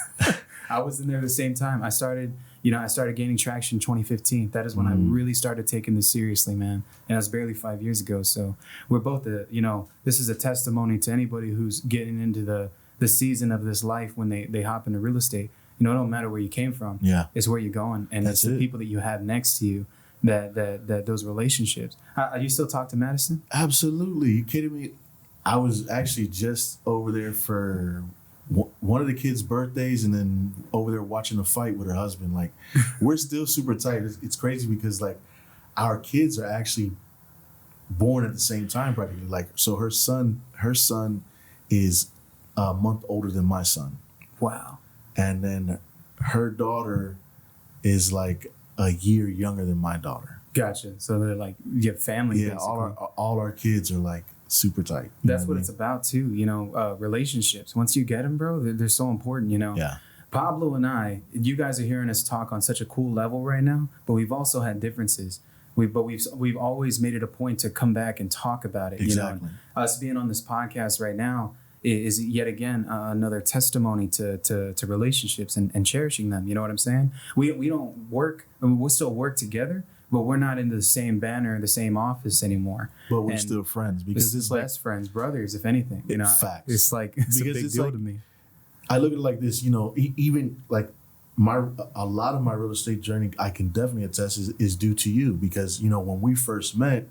I was in there at the same time. I started gaining traction in 2015. That is when I really started taking this seriously, man. And that's barely 5 years ago. So we're both, this is a testimony to anybody who's getting into the season of this life when they hop into real estate. You know, it don't matter where you came from. Yeah. It's where you're going. And it's the people that you have next to you, that those relationships. You still talk to Madison? Absolutely. You kidding me? I was actually just over there for one of the kids' birthdays, and then over there watching a fight with her husband. Like, we're still super tight. It's crazy because, like, our kids are actually born at the same time practically. Like, so her son is a month older than my son. Wow. And then her daughter is like a year younger than my daughter. Gotcha. So they're like, you have family. Yeah, basically. all our kids are like super tight. That's what it's about too, you know, relationships. Once you get them, bro, they're so important, you know. Yeah. Pablo and I, you guys are hearing us talk on such a cool level right now, but we've also had differences. We've always made it a point to come back and talk about it. Exactly. You know, us being on this podcast right now is yet again another testimony to relationships and cherishing them. You know what I'm saying? We don't work. I mean, we'll still work together, but we're not in the same banner, the same office anymore. But we're still friends because it's like best friends, brothers, if anything. You know, facts. It's like it's a big deal to me. I look at it like this, you know, even like a lot of my real estate journey, I can definitely attest, is due to you, because when we first met,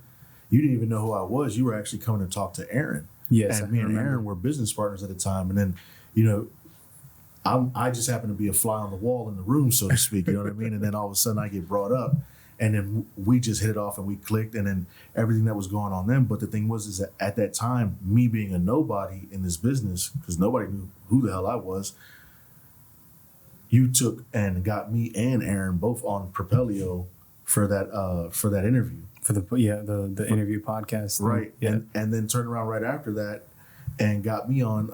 you didn't even know who I was. You were actually coming to talk to Aaron. Yes, and me and Aaron were business partners at the time, and then I just happened to be a fly on the wall in the room, so to speak. You know what I mean? And then all of a sudden I get brought up, and then we just hit it off and we clicked, and then everything that was going on then. But the thing is that at that time, me being a nobody in this business, because nobody knew who the hell I was, you took and got me and Aaron both on Propelio for that interview. For the interview podcast. Right. Yeah. And then turned around right after that and got me on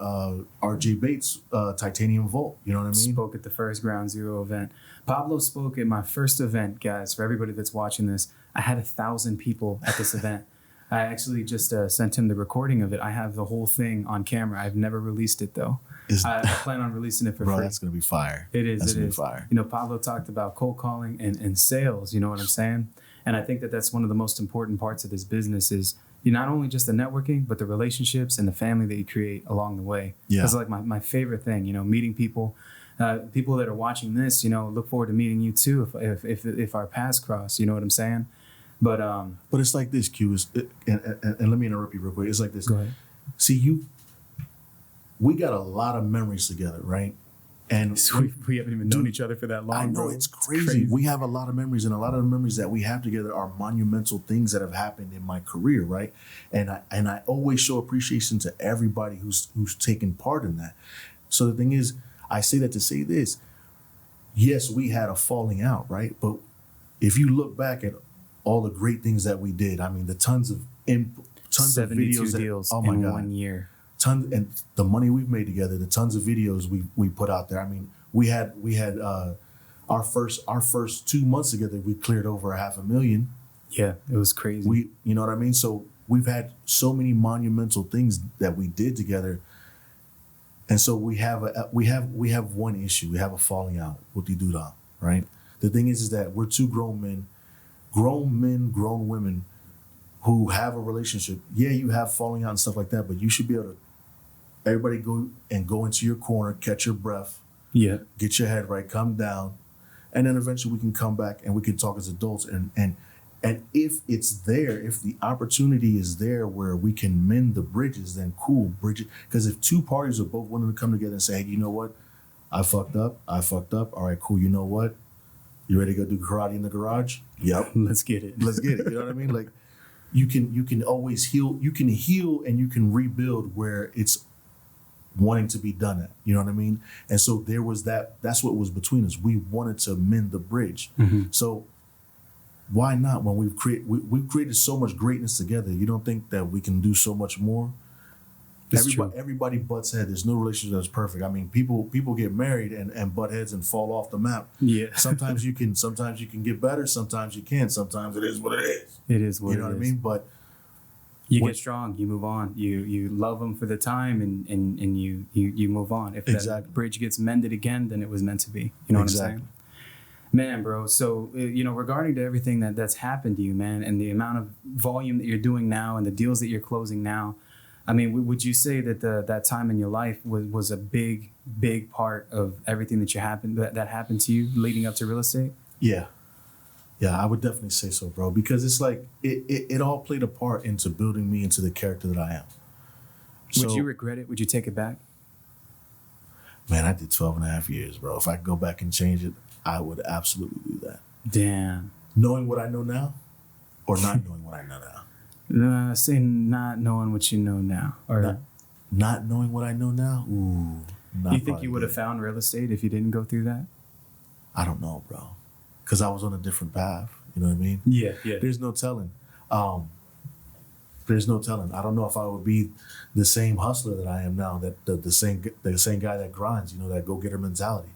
RJ Bates' Titanium Vault. You know what I mean? Spoke at the first Ground Zero event. Pablo spoke at my first event, guys. For everybody that's watching this, I had 1,000 people at this event. I actually just sent him the recording of it. I have the whole thing on camera. I've never released it though. I plan on releasing it for free. That's gonna be fire. It is. That's it gonna is. Be fire. Pablo talked about cold calling and sales. You know what I'm saying? And I think that that's one of the most important parts of this business is not only just the networking, but the relationships and the family that you create along the way. Yeah. That's like my favorite thing. Meeting people. People that are watching this, look forward to meeting you too if our paths cross. You know what I'm saying? But it's like this, Q. And let me interrupt you real quick. It's like this. Go ahead. See, we got a lot of memories together, right? And so we haven't even known each other for that long. I know, bro. it's crazy. We have a lot of memories, and a lot of the memories that we have together are monumental things that have happened in my career, right? And I always show appreciation to everybody who's taken part in that. So the thing is, I say that to say this: yes, we had a falling out, right? But if you look back at all the great things that we did, I mean, the tons of 72 videos deals oh my in God. 1 year. And the money we've made together, the tons of videos we put out there. I mean, we had our first 2 months together, we cleared over $500,000. Yeah, it was crazy. You know what I mean? So we've had so many monumental things that we did together, and so we have one issue. We have a falling out with the Duda, right? The thing is that we're two grown men, grown women who have a relationship. Yeah, you have falling out and stuff like that, but you should be able to, everybody go into your corner, catch your breath, get your head right, come down, and then eventually we can come back and we can talk as adults. And if it's there, if the opportunity is there where we can mend the bridges, then cool, bridges. Because if two parties are both willing to come together and say, hey, you know what, I fucked up. All right, cool. You know what? You ready to go do karate in the garage? Yep. Let's get it. You know what I mean? Like, you can always heal. You can heal and you can rebuild where it's wanting to be done at. You know what I mean? And so there was that's what was between us. We wanted to mend the bridge. Mm-hmm. So why not, when we've created so much greatness together? You don't think that we can do so much more? Everybody butts heads. There's no relationship that's perfect. I mean, people get married and butt heads and fall off the map. Yeah. Sometimes you can get better. Sometimes you can't. Sometimes it is what it is. It is what it is. You know what I mean? But you get strong. You move on. You love them for the time, and you move on. If that bridge gets mended again, then it was meant to be. You know what I'm saying? Man, bro. So, regarding to everything that's happened to you, man, and the amount of volume that you're doing now and the deals that you're closing now, I mean, would you say that that time in your life was a big part of everything that happened to you leading up to real estate? Yeah, I would definitely say so, bro. Because it's like it all played a part into building me into the character that I am. Would you regret it? Would you take it back? Man, I did 12 and a half years, bro. If I could go back and change it, I would absolutely do that. Damn. Knowing what I know now, or not knowing what I know now? Say not knowing what you know now, or not knowing what I know now. Ooh, you think you would have found real estate if you didn't go through that? I don't know, bro, because I was on a different path. You know what I mean? Yeah. There's no telling. There's no telling. I don't know if I would be the same hustler that I am now. That the same guy that grinds. That go-getter mentality.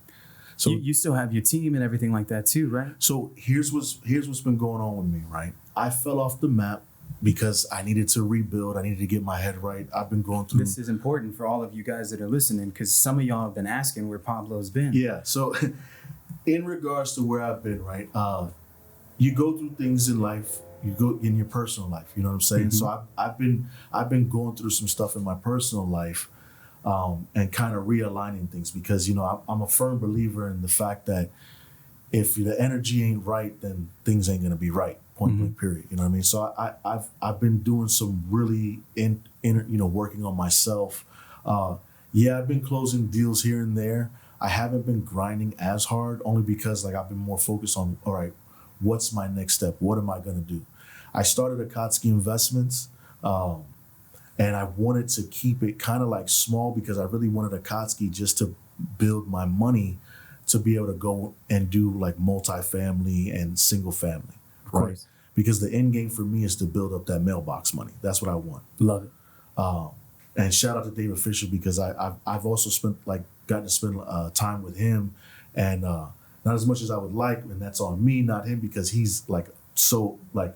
So you still have your team and everything like that too, right? So here's what's been going on with me, right? I fell off the map because I needed to rebuild. I needed to get my head right. I've been going through. This is important for all of you guys that are listening, because some of y'all have been asking where Pablo's been. Yeah. So in regards to where I've been, right? You go through things in life. You go in your personal life. You know what I'm saying? Mm-hmm. So I've been going through some stuff in my personal life and kind of realigning things, because I'm a firm believer in the fact that if the energy ain't right, then things ain't gonna be right. Point blank, period. You know what I mean? So I've been doing some really working on myself. I've been closing deals here and there. I haven't been grinding as hard, only because like I've been more focused on, all right, what's my next step? What am I gonna do? I started Akatsuki Investments, and I wanted to keep it kind of like small, because I really wanted Akatsuki just to build my money to be able to go and do like multifamily and single family, right? Because the end game for me is to build up that mailbox money. That's what I want. Love it. And shout out to David Fisher, because I've also gotten to spend time with him, and not as much as I would like, and that's on me, not him, because he's like so like,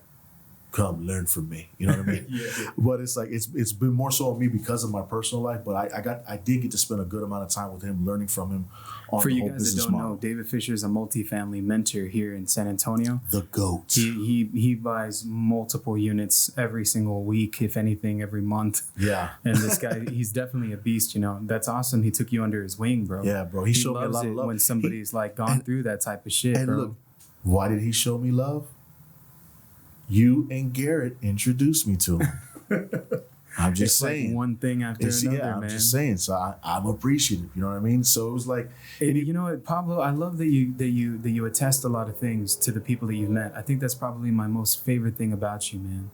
come learn from me, you know what I mean? Yeah. But it's like it's been more so on me because of my personal life, but I did get to spend a good amount of time with him, learning from him on For the you whole guys that business don't model. know, David Fisher is a multifamily mentor here in San Antonio. The GOAT. He buys multiple units every single week, if anything, every month. Yeah. And this guy, he's definitely a beast. That's awesome. He took you under his wing, bro. Yeah, bro. He showed me a loves lot it of love when somebody's gone through that type of shit, And bro. look, why did he show me love? You and Garrett introduced me to him. I'm just It's saying. like one thing after another, I'm man. just saying. So I'm appreciative. You know what I mean? So it was like, You know what, Pablo? I love that you attest a lot of things to the people that you've met. I think that's probably my most favorite thing about you, man.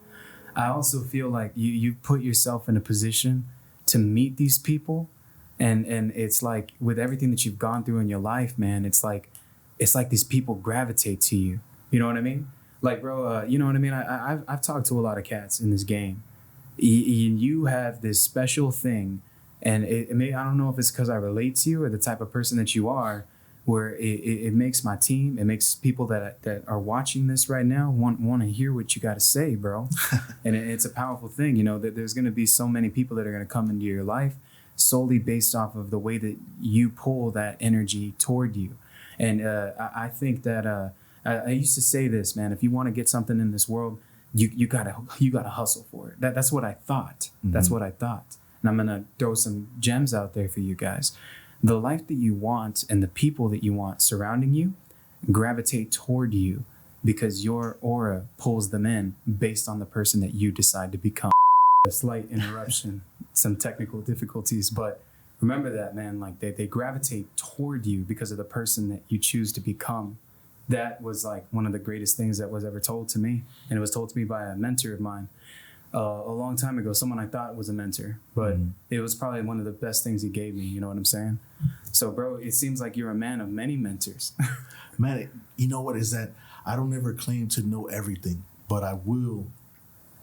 I also feel like you put yourself in a position to meet these people, and it's like with everything that you've gone through in your life, man. It's like these people gravitate to you. You know what I mean? Like, bro, you know what I mean? I've talked to a lot of cats in this game. You have this special thing, and I don't know if it's because I relate to you or the type of person that you are, where it makes my team, it makes people that are watching this right now want to hear what you got to say, bro. And it's a powerful thing, that there's going to be so many people that are going to come into your life solely based off of the way that you pull that energy toward you. And I think that I used to say this, man, if you want to get something in this world, you gotta hustle for it. That's what I thought. Mm-hmm. That's what I thought. And I'm gonna throw some gems out there for you guys. The life that you want and the people that you want surrounding you gravitate toward you because your aura pulls them in based on the person that you decide to become. A slight interruption, some technical difficulties, but remember that, man. Like they gravitate toward you because of the person that you choose to become. That was like one of the greatest things that was ever told to me. And it was told to me by a mentor of mine a long time ago, someone I thought was a mentor, but it was probably one of the best things he gave me. You know what I'm saying? So, bro, it seems like you're a man of many mentors. Man, you know what is that? I don't ever claim to know everything, but I will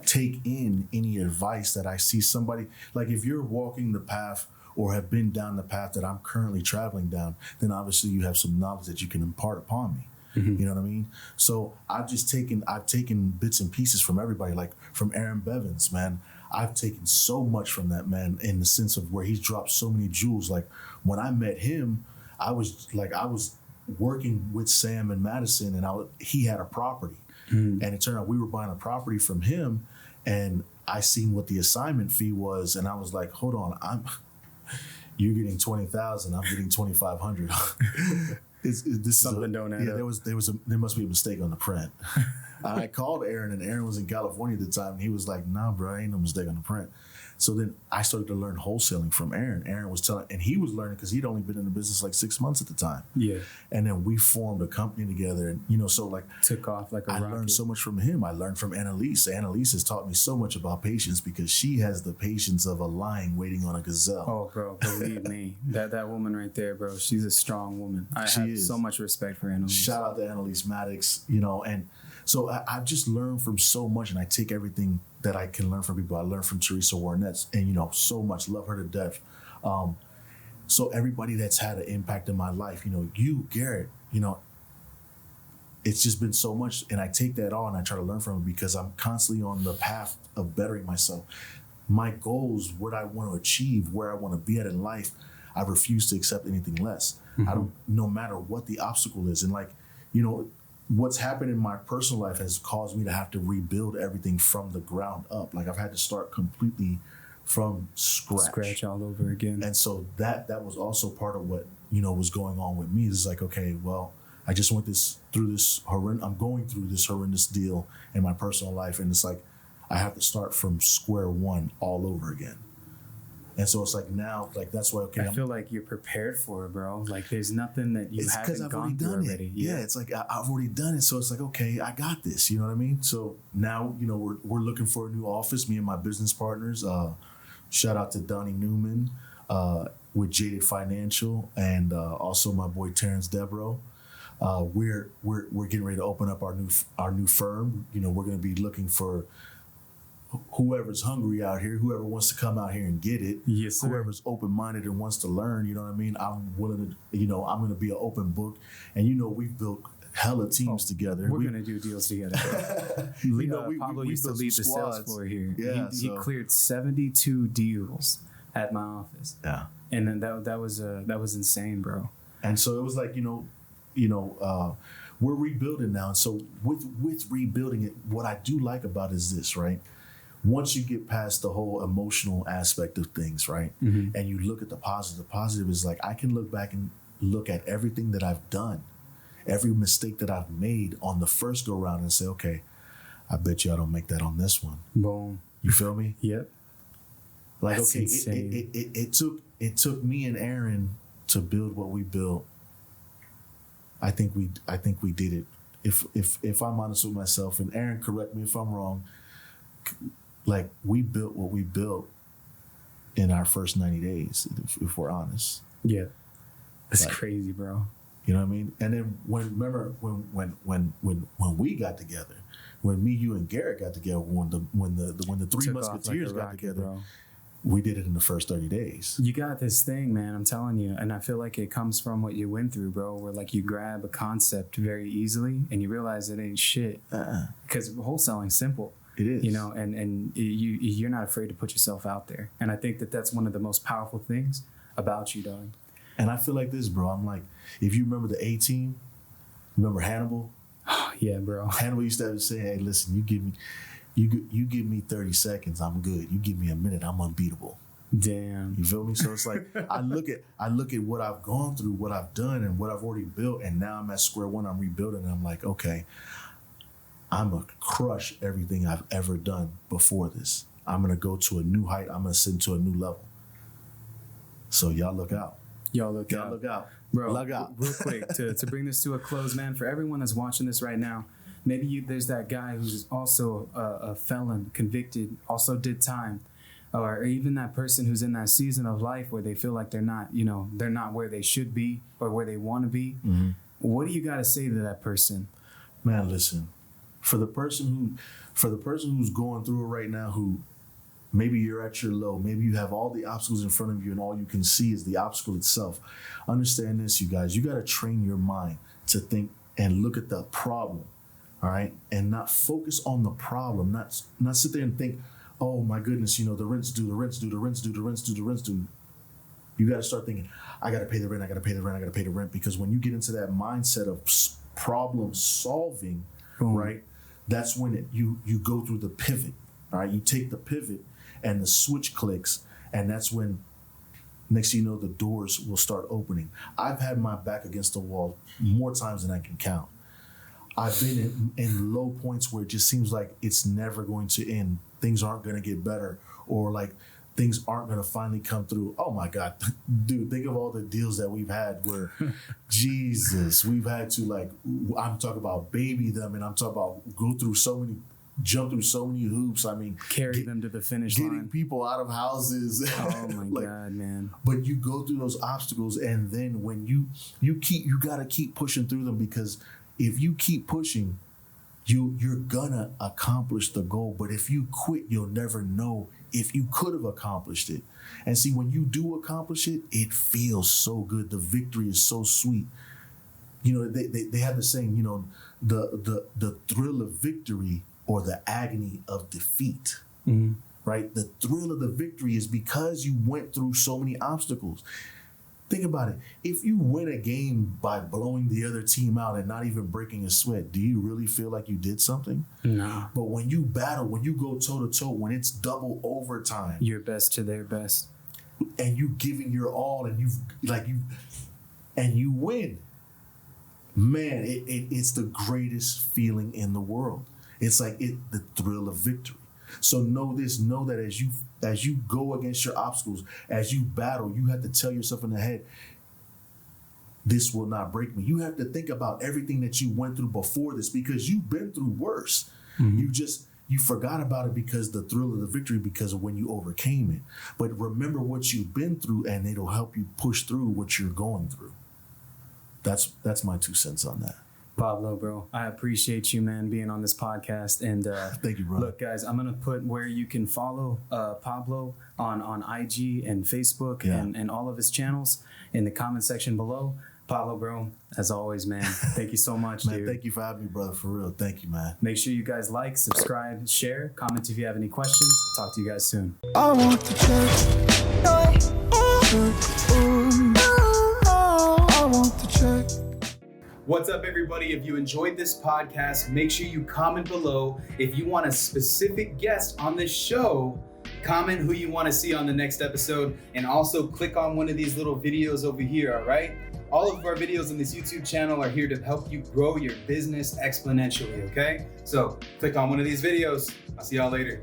take in any advice that I see somebody. Like if you're walking the path or have been down the path that I'm currently traveling down, then obviously you have some knowledge that you can impart upon me. Mm-hmm. You know what I mean? So I've taken bits and pieces from everybody, like from Aaron Bevins, man. I've taken so much from that man in the sense of where he's dropped so many jewels. Like when I met him, I was working with Sam and Madison, and he had a property. And it turned out we were buying a property from him, and I seen what the assignment fee was, and I was like, hold on, you're getting 20,000, I'm getting 2,500. Something don't add up. There must be a mistake on the print. I called Aaron, and Aaron was in California at the time, and he was like, nah, bro, ain't no mistake on the print. So then I started to learn wholesaling from Aaron. Aaron was telling, and he was learning because he'd only been in the business like 6 months at the time. Yeah. And then we formed a company together, and so like took off like a rocket. I learned so much from him. I learned from Annalise. Annalise has taught me so much about patience because she has the patience of a lion waiting on a gazelle. Oh, bro, believe me, that woman right there, bro, she's a strong woman. I have so much respect for Annalise. Shout out to Annalise Maddox, and so I've just learned from so much, and I take everything that I can learn from people. I learned from Teresa Warnett, and so much, love her to death. So everybody that's had an impact in my life, you, Garrett, it's just been so much, and I take that all and I try to learn from it because I'm constantly on the path of bettering myself. My goals, what I want to achieve, where I want to be at in life, I refuse to accept anything less. Mm-hmm. I don't, no matter what the obstacle is, and what's happened in my personal life has caused me to have to rebuild everything from the ground up. Like I've had to start completely from scratch. all over again. And so that was also part of what, you know, was going on with me. It's like, okay, well, I just went I'm going through this horrendous deal in my personal life. And it's like, I have to start from square one all over again. And so it's like now, like, that's why, okay. I feel like you're prepared for it, bro. Like there's nothing that you haven't gone through already. Yeah, it's like I've already done it. So it's like, okay, I got this. You know what I mean? So now, you know, we're looking for a new office, me and my business partners. Shout out to Donnie Newman with Jaded Financial, and also my boy Terrence Debro. We're getting ready to open up our new firm. You know, we're going to be looking for whoever's hungry out here, whoever wants to come out here and get it. Yes, sir. Whoever's open-minded and wants to learn, you know what I mean? I'm willing to, you know, I'm going to be an open book. And, you know, we've built hella teams together. We're going to do deals together. You know, Pablo we used to built lead some the sales squads. floor here. Yeah, he cleared 72 deals at my office. Yeah. And then that was insane, bro. And so it was like, we're rebuilding now. And so with rebuilding it, what I do like about it is this, right? Once you get past the whole emotional aspect of things, right? Mm-hmm. And you look at the positive is like, I can look back and look at everything that I've done, every mistake that I've made on the first go round and say, okay, I bet you I don't make that on this one. Boom. You feel me? Yep. Like, That's okay, insane. it took me and Aaron to build what we built. I think we did it. If I'm honest with myself, and Aaron, correct me if I'm wrong, like, we built what we built in our first 90 days, if we're honest. Yeah. That's Like, crazy, bro. You know what I mean? And then when we got together, when me, you, and Garrett got together, when the Three Took Musketeers off like a got rocket, together, bro. we did it in the first 30 days. You got this thing, man. I'm telling you. And I feel like it comes from what you went through, bro, where like you grab a concept very easily and you realize it ain't shit. Because wholesaling's simple. It is. You know, and you're not afraid to put yourself out there. And I think that that's one of the most powerful things about you, dog. And I feel like this, bro. I'm like, if you remember the A-Team, remember Hannibal? Yeah, bro. Hannibal used to have to say, hey, listen, you give me 30 seconds, I'm good. You give me a minute, I'm unbeatable. Damn. You feel me? So it's like, I look at what I've gone through, what I've done, and what I've already built, and now I'm at square one, I'm rebuilding, and I'm like, okay, I'm going to crush everything I've ever done before this. I'm going to go to a new height. I'm going to ascend to a new level. So y'all look out. Y'all look Y'all out. look out. Bro, look out. real quick, to bring this to a close, man, for everyone that's watching this right now, maybe there's that guy who's also a felon, convicted, also did time, or even that person who's in that season of life where they feel like they're not where they should be or where they want to be. Mm-hmm. What do you got to say to that person? Man, listen. For the person who's going through it right now, who maybe you're at your low, maybe you have all the obstacles in front of you and all you can see is the obstacle itself. Understand this, you guys. You got to train your mind to think and look at the problem, all right? And not focus on the problem, not sit there and think, oh my goodness, the rent's due. You got to start thinking, I got to pay the rent, because when you get into that mindset of problem solving, right? That's when you go through the pivot, all right? You take the pivot and the switch clicks, and that's when, next thing you know, the doors will start opening. I've had my back against the wall more times than I can count. I've been in low points where it just seems like it's never going to end. Things aren't going to get better, or like things aren't going to finally come through. Oh my God, dude, think of all the deals that we've had where, Jesus, we've had to, like, I'm talking about baby them, and I'm talking about jump through so many hoops. I mean, Carry them to the finish getting line. people out of houses. Oh my like, God, man. But you go through those obstacles, and then when you got to keep pushing through them, because if you keep pushing, you're gonna accomplish the goal. But if you quit, you'll never know if you could have accomplished it. And see, when you do accomplish it, it feels so good. The victory is so sweet. They have the saying, the thrill of victory or the agony of defeat. Mm-hmm. Right? The thrill of the victory is because you went through so many obstacles. Think about it. If you win a game by blowing the other team out and not even breaking a sweat, do you really feel like you did something? No. But when you battle, when you go toe to toe, when it's double overtime, Your best to their best. and you giving your all, and you win, man, it's the greatest feeling in the world. It's like the thrill of victory. So know that as you go against your obstacles, as you battle, you have to tell yourself in the head, this will not break me. You have to think about everything that you went through before this, because you've been through worse. Mm-hmm. You forgot about it because the thrill of the victory, because of when you overcame it. But remember what you've been through, and it'll help you push through what you're going through. That's my 2 cents on that. Pablo, bro, I appreciate you, man, being on this podcast. And thank you, bro. Look, guys, I'm gonna put where you can follow Pablo on IG and Facebook and all of his channels in the comment section below. Pablo, bro, as always, man, thank you so much, man, dude. Thank you for having me, brother. For real, thank you, man. Make sure you guys like, subscribe, share, comment if you have any questions. Talk to you guys soon. I want to check. I want to check. What's up, everybody? If you enjoyed this podcast, make sure you comment below. If you want a specific guest on this show, comment who you want to see on the next episode, and also click on one of these little videos over here, all right? All of our videos on this YouTube channel are here to help you grow your business exponentially, okay? So click on one of these videos. I'll see y'all later.